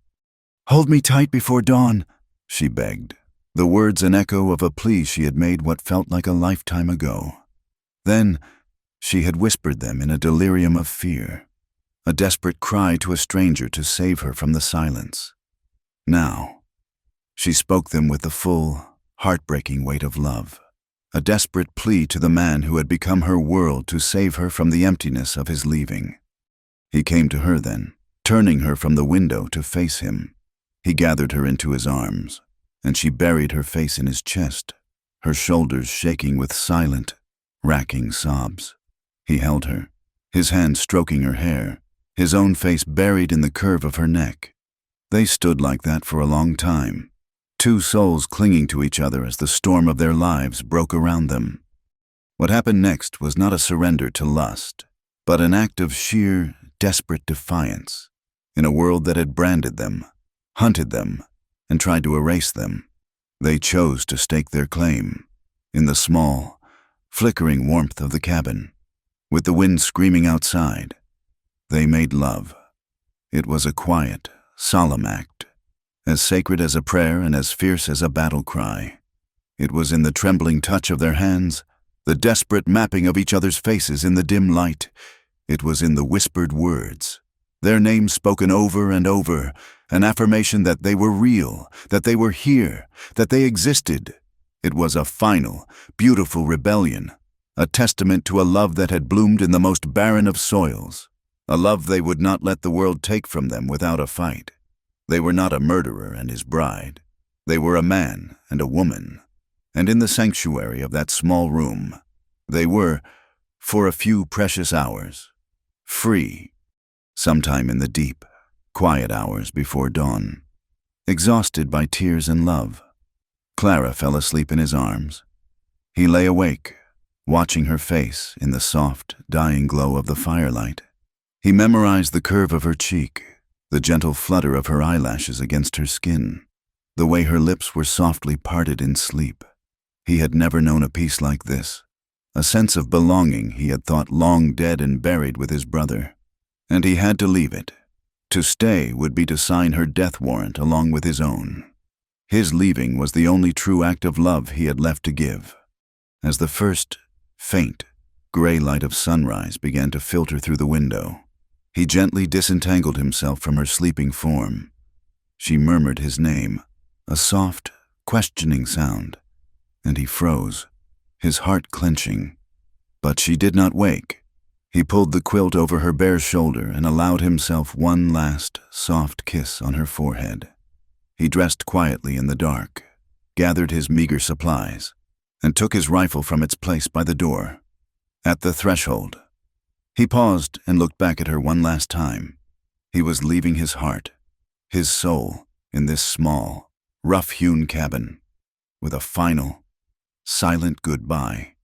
"Hold me tight before dawn," she begged, the words an echo of a plea she had made what felt like a lifetime ago. Then, she had whispered them in a delirium of fear, a desperate cry to a stranger to save her from the silence. Now, she spoke them with the full, heartbreaking weight of love, a desperate plea to the man who had become her world to save her from the emptiness of his leaving. He came to her then, turning her from the window to face him. He gathered her into his arms, and she buried her face in his chest, her shoulders shaking with silent, racking sobs. He held her, his hand stroking her hair, his own face buried in the curve of her neck. They stood like that for a long time, two souls clinging to each other as the storm of their lives broke around them. What happened next was not a surrender to lust, but an act of sheer, desperate defiance. In a world that had branded them, hunted them, and tried to erase them, they chose to stake their claim. In the small, flickering warmth of the cabin, with the wind screaming outside, they made love. It was a quiet, solemn act, as sacred as a prayer and as fierce as a battle cry. It was in the trembling touch of their hands, the desperate mapping of each other's faces in the dim light. It was in the whispered words, their names spoken over and over, an affirmation that they were real, that they were here, that they existed. It was a final, beautiful rebellion, a testament to a love that had bloomed in the most barren of soils, a love they would not let the world take from them without a fight. They were not a murderer and his bride. They were a man and a woman. And in the sanctuary of that small room, they were, for a few precious hours, free. Sometime in the deep, quiet hours before dawn, exhausted by tears and love, Clara fell asleep in his arms. He lay awake, watching her face in the soft, dying glow of the firelight. He memorized the curve of her cheek, the gentle flutter of her eyelashes against her skin, the way her lips were softly parted in sleep. He had never known a peace like this, a sense of belonging he had thought long dead and buried with his brother. And he had to leave it. To stay would be to sign her death warrant along with his own. His leaving was the only true act of love he had left to give. As the first, faint, gray light of sunrise began to filter through the window, he gently disentangled himself from her sleeping form. She murmured his name, a soft, questioning sound, and he froze, his heart clenching. But she did not wake. He pulled the quilt over her bare shoulder and allowed himself one last, soft kiss on her forehead. He dressed quietly in the dark, gathered his meager supplies, and took his rifle from its place by the door. At the threshold, he paused and looked back at her one last time. He was leaving his heart, his soul, in this small, rough-hewn cabin, with a final, silent goodbye.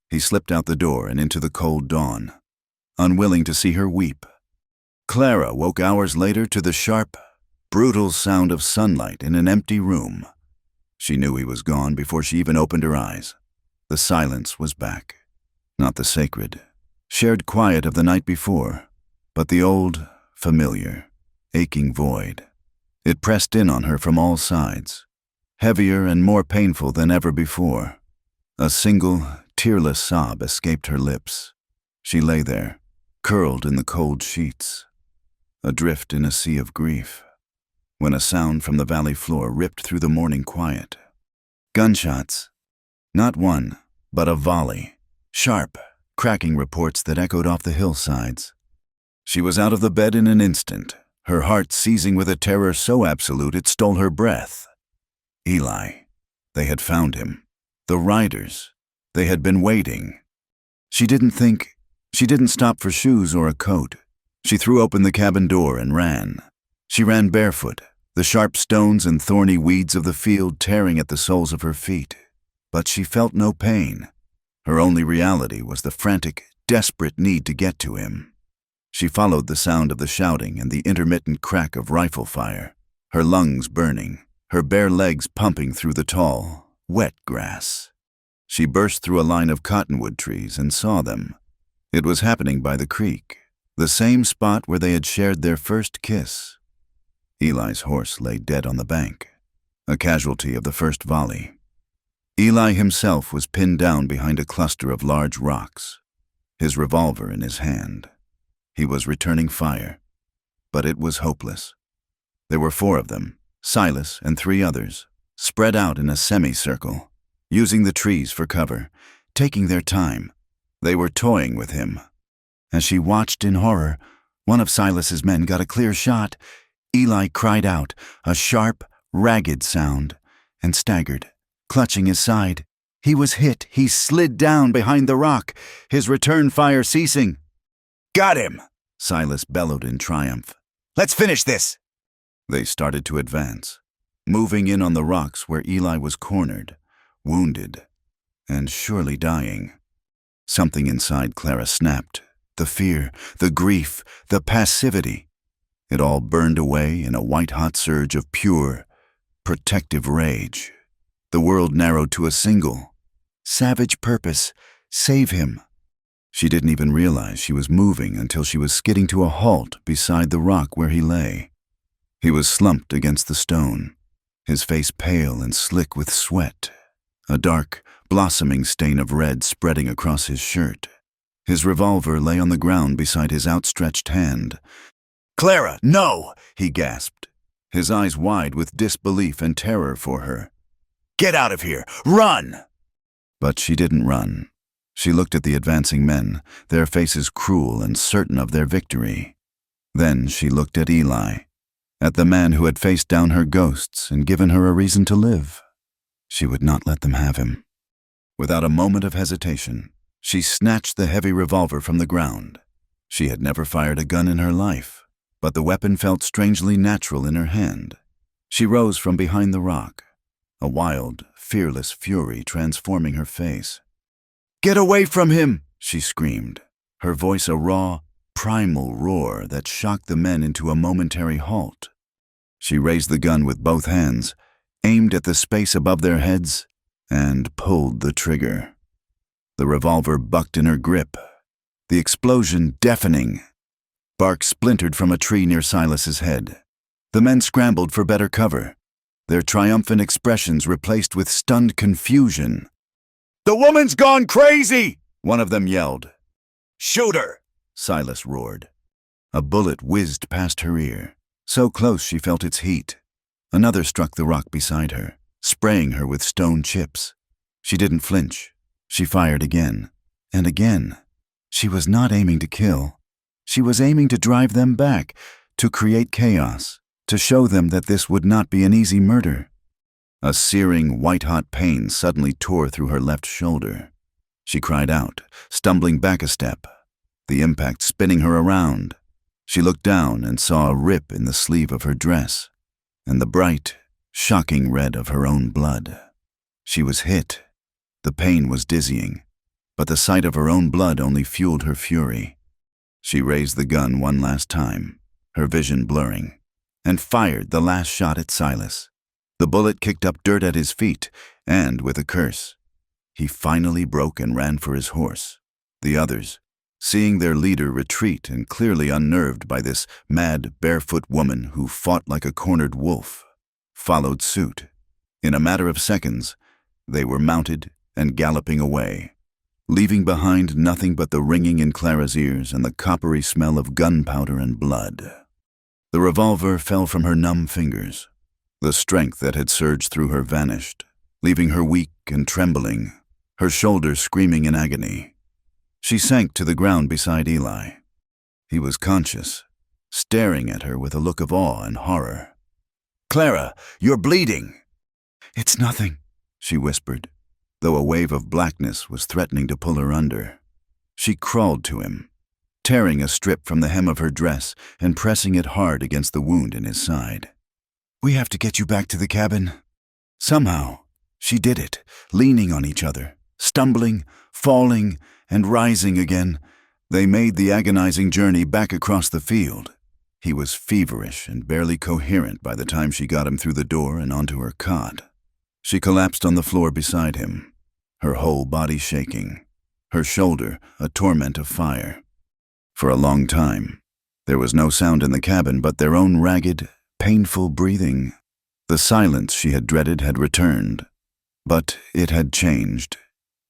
He slipped out the door and into the cold dawn, unwilling to see her weep. Clara woke hours later to the sharp, brutal sound of sunlight in an empty room. She knew he was gone before she even opened her eyes. The silence was back. Not the sacred, shared quiet of the night before, but the old, familiar, aching void. It pressed in on her from all sides, heavier and more painful than ever before. A single, tearless sob escaped her lips. She lay there, curled in the cold sheets, adrift in a sea of grief, when a sound from the valley floor ripped through the morning quiet. Gunshots. Not one, but a volley. Sharp, cracking reports that echoed off the hillsides. She was out of the bed in an instant, her heart seizing with a terror so absolute it stole her breath. Eli. They had found him. The riders. They had been waiting. She didn't stop for shoes or a coat. She threw open the cabin door and ran. She ran barefoot, the sharp stones and thorny weeds of the field tearing at the soles of her feet. But she felt no pain. Her only reality was the frantic, desperate need to get to him. She followed the sound of the shouting and the intermittent crack of rifle fire, her lungs burning, her bare legs pumping through the tall, wet grass. She burst through a line of cottonwood trees and saw them. It was happening by the creek, the same spot where they had shared their first kiss. Eli's horse lay dead on the bank, a casualty of the first volley. Eli himself was pinned down behind a cluster of large rocks, his revolver in his hand. He was returning fire, but it was hopeless. There were 4 of them, Silas and 3 others, spread out in a semicircle, using the trees for cover, taking their time. They were toying with him. As she watched in horror, one of Silas's men got a clear shot. Eli cried out, a sharp, ragged sound, and staggered, clutching his side. He was hit. He slid down behind the rock, his return fire ceasing. Got him! Silas bellowed in triumph. Let's finish this! They started to advance, moving in on the rocks where Eli was cornered, wounded, and surely dying. Something inside Clara snapped. The fear, the grief, the passivity. It all burned away in a white-hot surge of pure, protective rage. The world narrowed to a single, savage purpose: save him. She didn't even realize she was moving until she was skidding to a halt beside the rock where he lay. He was slumped against the stone, his face pale and slick with sweat, a dark, blossoming stain of red spreading across his shirt. His revolver lay on the ground beside his outstretched hand. Clara, no! He gasped, his eyes wide with disbelief and terror for her. Get out of here! Run! But she didn't run. She looked at the advancing men, their faces cruel and certain of their victory. Then she looked at Eli, at the man who had faced down her ghosts and given her a reason to live. She would not let them have him. Without a moment of hesitation, she snatched the heavy revolver from the ground. She had never fired a gun in her life, but the weapon felt strangely natural in her hand. She rose from behind the rock, a wild, fearless fury transforming her face. "Get away from him!" she screamed, her voice a raw, primal roar that shocked the men into a momentary halt. She raised the gun with both hands, aimed at the space above their heads, and pulled the trigger. The revolver bucked in her grip, the explosion deafening. Bark splintered from a tree near Silas's head. The men scrambled for better cover, their triumphant expressions replaced with stunned confusion. The woman's gone crazy! One of them yelled. Shoot her! Silas roared. A bullet whizzed past her ear, so close she felt its heat. Another struck the rock beside her, spraying her with stone chips. She didn't flinch. She fired again and again. She was not aiming to kill. She was aiming to drive them back, to create chaos, to show them that this would not be an easy murder. A searing, white-hot pain suddenly tore through her left shoulder. She cried out, stumbling back a step, the impact spinning her around. She looked down and saw a rip in the sleeve of her dress, and the bright, shocking red of her own blood. She was hit. The pain was dizzying, but the sight of her own blood only fueled her fury. She raised the gun one last time, her vision blurring, and fired the last shot at Silas. The bullet kicked up dirt at his feet, and, with a curse, he finally broke and ran for his horse. The others, seeing their leader retreat and clearly unnerved by this mad, barefoot woman who fought like a cornered wolf, followed suit. In a matter of seconds, they were mounted and galloping away, leaving behind nothing but the ringing in Clara's ears and the coppery smell of gunpowder and blood. The revolver fell from her numb fingers. The strength that had surged through her vanished, leaving her weak and trembling, her shoulders screaming in agony. She sank to the ground beside Eli. He was conscious, staring at her with a look of awe and horror. "Clara, you're bleeding!" "It's nothing," she whispered, though a wave of blackness was threatening to pull her under. She crawled to him, tearing a strip from the hem of her dress and pressing it hard against the wound in his side. "We have to get you back to the cabin." Somehow, she did it, leaning on each other, stumbling, falling, and rising again. They made the agonizing journey back across the field. He was feverish and barely coherent by the time she got him through the door and onto her cot. She collapsed on the floor beside him, her whole body shaking, her shoulder a torment of fire. For a long time, there was no sound in the cabin but their own ragged, painful breathing. The silence she had dreaded had returned, but it had changed.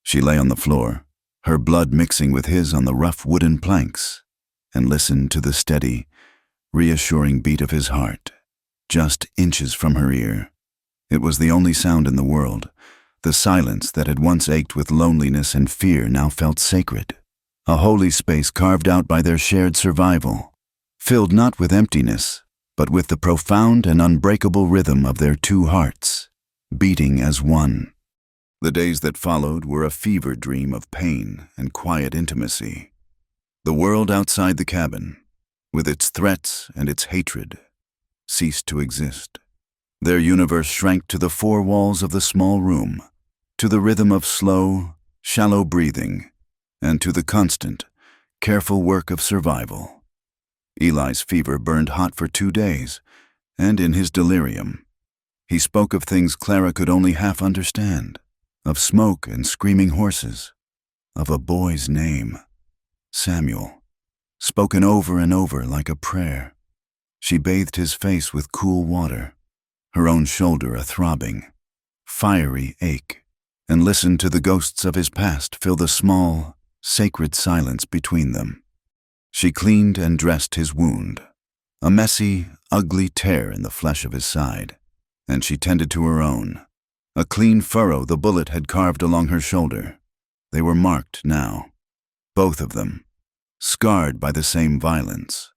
She lay on the floor, her blood mixing with his on the rough wooden planks, and listened to the steady, reassuring beat of his heart, just inches from her ear. It was the only sound in the world. The silence that had once ached with loneliness and fear now felt sacred, a holy space carved out by their shared survival, filled not with emptiness, but with the profound and unbreakable rhythm of their two hearts, beating as one. The days that followed were a fever dream of pain and quiet intimacy. The world outside the cabin, with its threats and its hatred, ceased to exist. Their universe shrank to the four walls of the small room, to the rhythm of slow, shallow breathing, and to the constant, careful work of survival. Eli's fever burned hot for 2 days, and in his delirium, he spoke of things Clara could only half understand, of smoke and screaming horses, of a boy's name, Samuel, spoken over and over like a prayer. She bathed his face with cool water, her own shoulder a throbbing, fiery ache, and listened to the ghosts of his past fill the small, sacred silence between them. She cleaned and dressed his wound, a messy, ugly tear in the flesh of his side, and she tended to her own, a clean furrow the bullet had carved along her shoulder. They were marked now, both of them, scarred by the same violence.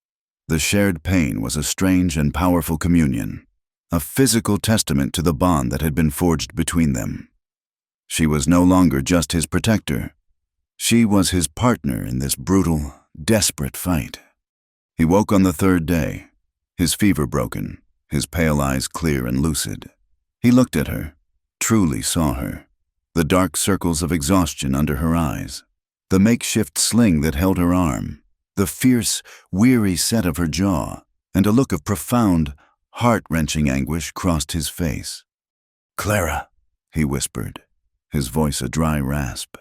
The shared pain was a strange and powerful communion, a physical testament to the bond that had been forged between them. She was no longer just his protector. She was his partner in this brutal, desperate fight. He woke on the 3rd day, his fever broken, his pale eyes clear and lucid. He looked at her, truly saw her, the dark circles of exhaustion under her eyes, the makeshift sling that held her arm, the fierce, weary set of her jaw, and a look of profound, heart-wrenching anguish crossed his face. "Clara," he whispered, his voice a dry rasp.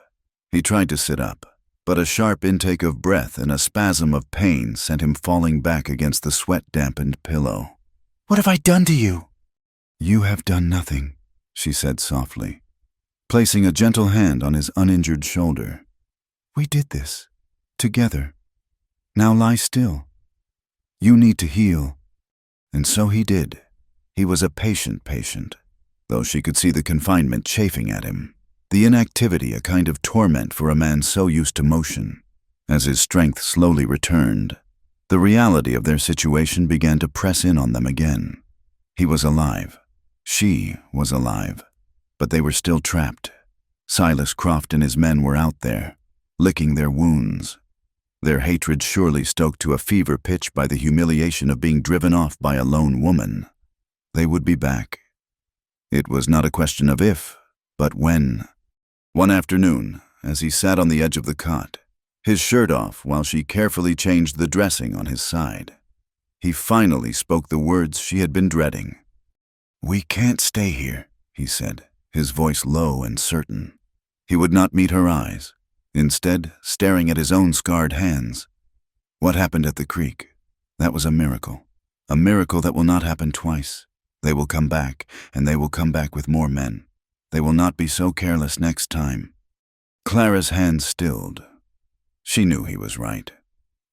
He tried to sit up, but a sharp intake of breath and a spasm of pain sent him falling back against the sweat-dampened pillow. "What have I done to you?" "You have done nothing," she said softly, placing a gentle hand on his uninjured shoulder. "We did this, together. Now lie still. You need to heal." And so he did. He was a patient patient, though she could see the confinement chafing at him. the inactivity a kind of torment for a man so used to motion. As his strength slowly returned, the reality of their situation began to press in on them again. He was alive. She was alive. But they were still trapped. Silas Croft and his men were out there, licking their wounds. Their hatred surely stoked to a fever pitch by the humiliation of being driven off by a lone woman. They would be back. It was not a question of if, but when. One afternoon, as he sat on the edge of the cot, his shirt off while she carefully changed the dressing on his side, he finally spoke the words she had been dreading. "We can't stay here," he said, his voice low and certain. He would not meet her eyes, instead staring at his own scarred hands. What happened at the creek? That was a miracle that will not happen twice. They will come back, and they will come back with more men. They will not be so careless next time. Clara's hands stilled. She knew he was right.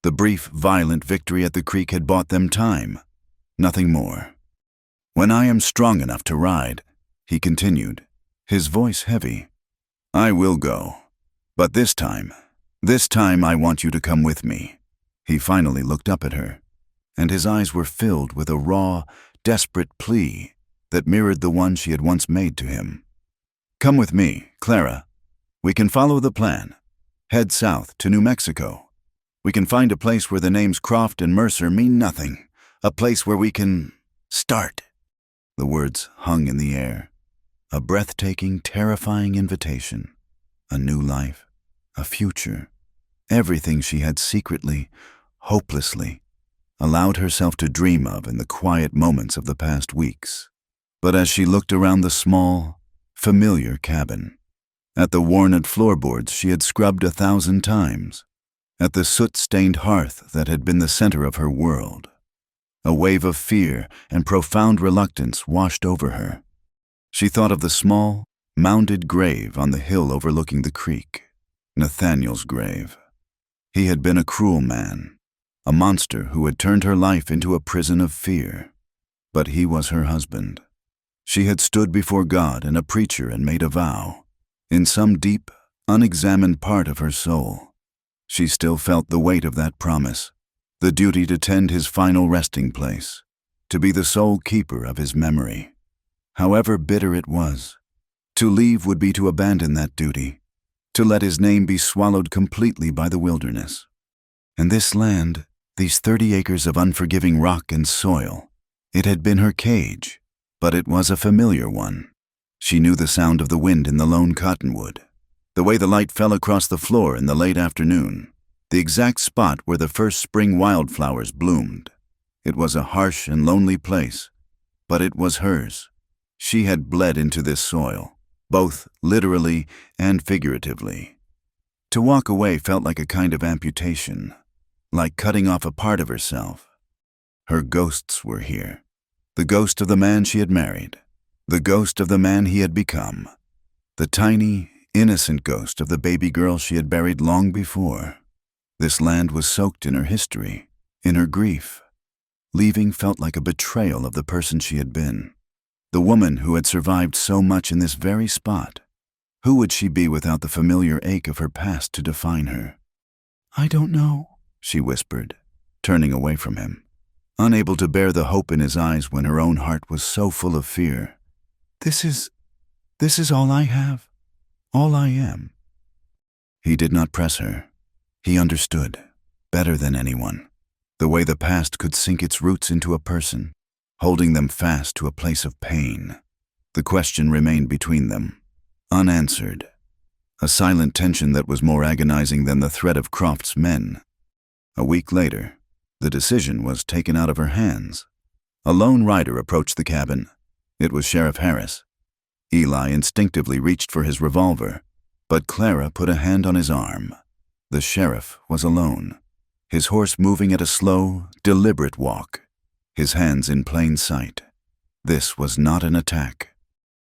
The brief, violent victory at the creek had bought them time, nothing more. "When I am strong enough to ride," he continued, his voice heavy, "I will go. But this time I want you to come with me." He finally looked up at her, and his eyes were filled with a raw, desperate plea that mirrored the one she had once made to him. "Come with me, Clara. We can follow the plan. Head south to New Mexico. We can find a place where the names Croft and Mercer mean nothing. A place where we can start." The words hung in the air. A breathtaking, terrifying invitation. A new life. A future. Everything she had secretly, hopelessly, allowed herself to dream of in the quiet moments of the past weeks. But as she looked around the small, familiar cabin, at the worn-out floorboards she had scrubbed 1,000 times, at the soot-stained hearth that had been the center of her world, a wave of fear and profound reluctance washed over her. She thought of the small, mounded grave on the hill overlooking the creek, Nathaniel's grave. He had been a cruel man, a monster who had turned her life into a prison of fear. But he was her husband. She had stood before God and a preacher and made a vow. In some deep, unexamined part of her soul, she still felt the weight of that promise, the duty to tend his final resting place, to be the sole keeper of his memory. However bitter it was, to leave would be to abandon that duty, to let his name be swallowed completely by the wilderness. And this land, these 30 acres of unforgiving rock and soil, it had been her cage, but it was a familiar one. She knew the sound of the wind in the lone cottonwood, the way the light fell across the floor in the late afternoon, the exact spot where the first spring wildflowers bloomed. It was a harsh and lonely place, but it was hers. She had bled into this soil, both literally and figuratively. To walk away felt like a kind of amputation, like cutting off a part of herself. Her ghosts were here. The ghost of the man she had married, the ghost of the man he had become, the tiny, innocent ghost of the baby girl she had buried long before. This land was soaked in her history, in her grief. Leaving felt like a betrayal of the person she had been, the woman who had survived so much in this very spot. Who would she be without the familiar ache of her past to define her? "I don't know," she whispered, turning away from him, unable to bear the hope in his eyes when her own heart was so full of fear. This is all I have, all I am." He did not press her. He understood, better than anyone, the way the past could sink its roots into a person, holding them fast to a place of pain. The question remained between them, unanswered, a silent tension that was more agonizing than the threat of Croft's men. A week later, the decision was taken out of her hands. A lone rider approached the cabin. It was Sheriff Harris. Eli instinctively reached for his revolver, but Clara put a hand on his arm. The sheriff was alone, his horse moving at a slow, deliberate walk, his hands in plain sight. This was not an attack.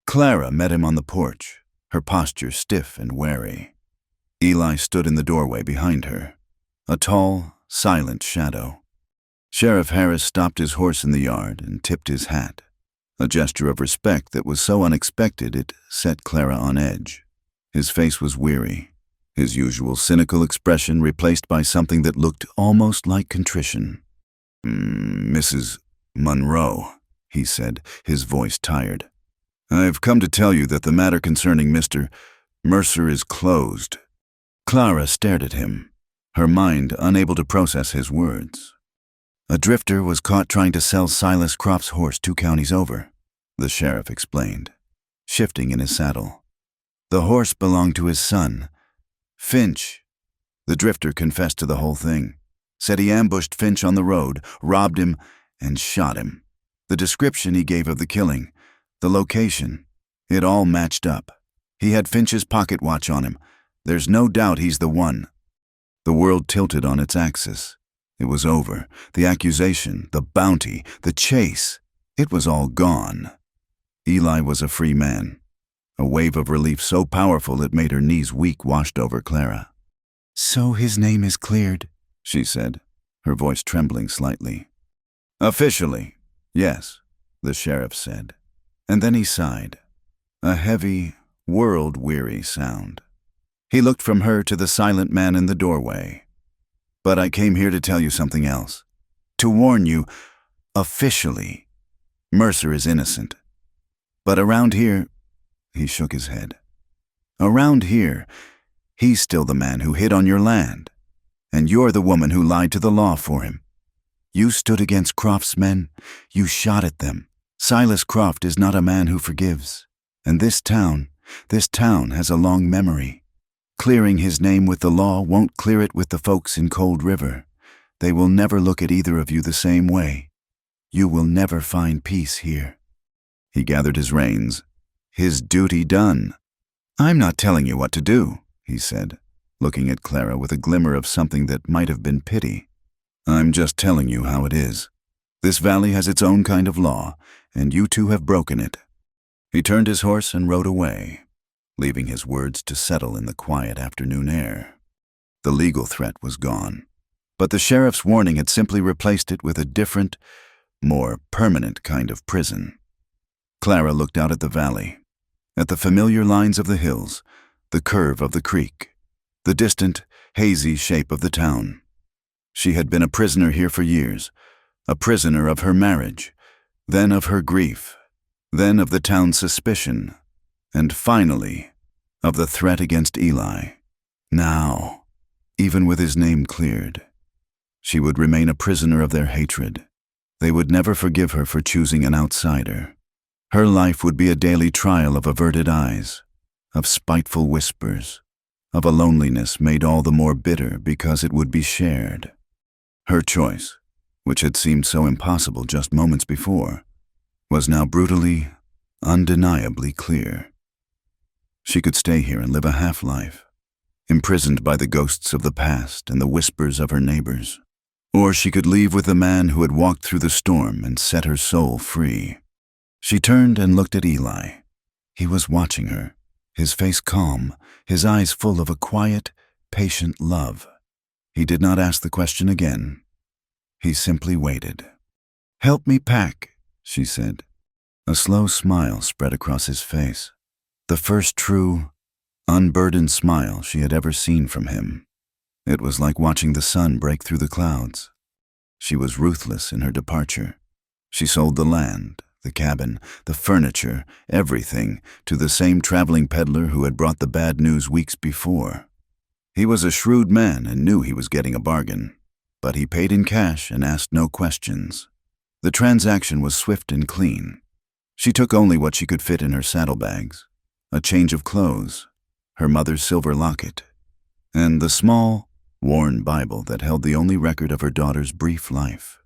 Clara met him on the porch, her posture stiff and wary. Eli stood in the doorway behind her, a tall, silent shadow. Sheriff Harris stopped his horse in the yard and tipped his hat, a gesture of respect that was so unexpected it set Clara on edge. His face was weary, his usual cynical expression replaced by something that looked almost like contrition. "Mrs. Monroe," he said, his voice tired. "I've come to tell you that the matter concerning Mr. Mercer is closed." Clara stared at him, her mind unable to process his words. "A drifter was caught trying to sell Silas Croft's horse 2 counties over," the sheriff explained, shifting in his saddle. "The horse belonged to his son, Finch." The drifter confessed to the whole thing, said he ambushed Finch on the road, robbed him, and shot him. The description he gave of the killing, the location, it all matched up. He had Finch's pocket watch on him. There's no doubt he's the one. The world tilted on its axis. It was over. The accusation, the bounty, the chase, it was all gone. Eli was a free man. A wave of relief so powerful it made her knees weak washed over Clara. "So his name is cleared," she said, her voice trembling slightly. "Officially, yes," the sheriff said. And then he sighed, a heavy, world-weary sound. He looked from her to the silent man in the doorway. "But I came here to tell you something else. To warn you, officially, Mercer is innocent. But around here," he shook his head, "around here, he's still the man who hid on your land. And you're the woman who lied to the law for him. You stood against Croft's men. You shot at them. Silas Croft is not a man who forgives. And this town has a long memory. Clearing his name with the law won't clear it with the folks in Cold River. They will never look at either of you the same way. You will never find peace here." He gathered his reins, his duty done. "I'm not telling you what to do," he said, looking at Clara with a glimmer of something that might have been pity. "I'm just telling you how it is. This valley has its own kind of law, and you two have broken it." He turned his horse and rode away, leaving his words to settle in the quiet afternoon air. The legal threat was gone, but the sheriff's warning had simply replaced it with a different, more permanent kind of prison. Clara looked out at the valley, at the familiar lines of the hills, the curve of the creek, the distant, hazy shape of the town. She had been a prisoner here for years, a prisoner of her marriage, then of her grief, then of the town's suspicion, and finally, of the threat against Eli. Now, even with his name cleared, she would remain a prisoner of their hatred. They would never forgive her for choosing an outsider. Her life would be a daily trial of averted eyes, of spiteful whispers, of a loneliness made all the more bitter because it would be shared. Her choice, which had seemed so impossible just moments before, was now brutally, undeniably clear. She could stay here and live a half-life, imprisoned by the ghosts of the past and the whispers of her neighbors. Or she could leave with the man who had walked through the storm and set her soul free. She turned and looked at Eli. He was watching her, his face calm, his eyes full of a quiet, patient love. He did not ask the question again. He simply waited. "Help me pack," she said. A slow smile spread across his face, the first true, unburdened smile she had ever seen from him. It was like watching the sun break through the clouds. She was ruthless in her departure. She sold the land, the cabin, the furniture, everything, to the same traveling peddler who had brought the bad news weeks before. He was a shrewd man and knew he was getting a bargain, but he paid in cash and asked no questions. The transaction was swift and clean. She took only what she could fit in her saddlebags, a change of clothes, her mother's silver locket, and the small, worn Bible that held the only record of her daughter's brief life.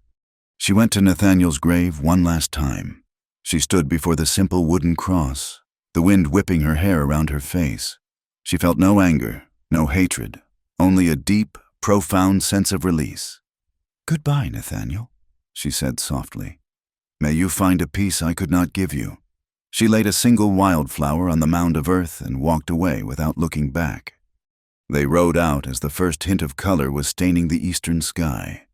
She went to Nathaniel's grave one last time. She stood before the simple wooden cross, the wind whipping her hair around her face. She felt no anger, no hatred, only a deep, profound sense of release. "Goodbye, Nathaniel," she said softly. "May you find a peace I could not give you." She laid a single wildflower on the mound of earth and walked away without looking back. They rode out as the first hint of color was staining the eastern sky.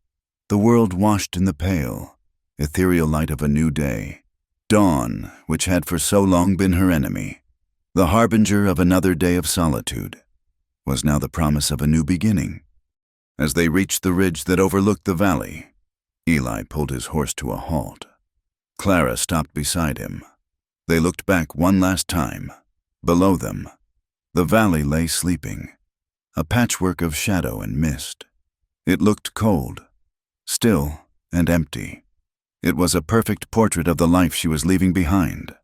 The world washed in the pale, ethereal light of a new day, dawn, which had for so long been her enemy. The harbinger of another day of solitude was now the promise of a new beginning. As they reached the ridge that overlooked the valley, Eli pulled his horse to a halt. Clara stopped beside him. They looked back one last time. Below them, the valley lay sleeping, a patchwork of shadow and mist. It looked cold, still, and empty. It was a perfect portrait of the life she was leaving behind.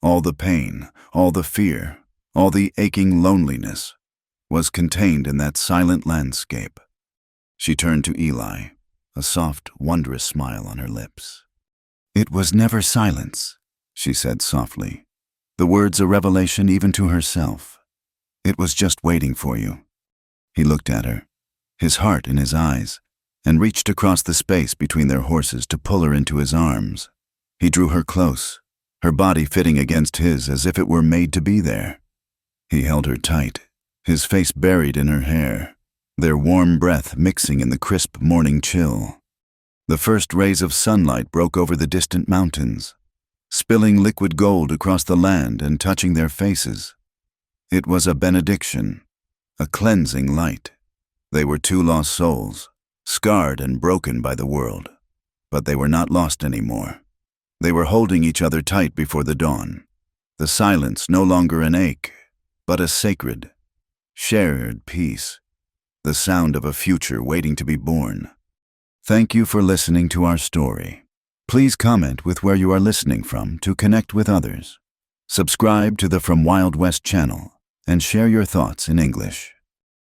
All the pain, all the fear, all the aching loneliness was contained in that silent landscape. She turned to Eli, a soft, wondrous smile on her lips. "It was never silence," she said softly, the words a revelation even to herself. "It was just waiting for you." He looked at her, his heart in his eyes, and reached across the space between their horses to pull her into his arms. He drew her close, her body fitting against his as if it were made to be there. He held her tight, his face buried in her hair, their warm breath mixing in the crisp morning chill. The first rays of sunlight broke over the distant mountains, spilling liquid gold across the land and touching their faces. It was a benediction, a cleansing light. They were two lost souls, scarred and broken by the world, but they were not lost anymore. They were holding each other tight before the dawn, the silence no longer an ache, but a sacred, shared peace, the sound of a future waiting to be born. Thank you for listening to our story. Please comment with where you are listening from to connect with others. Subscribe to the From Wild West channel and share your thoughts in English.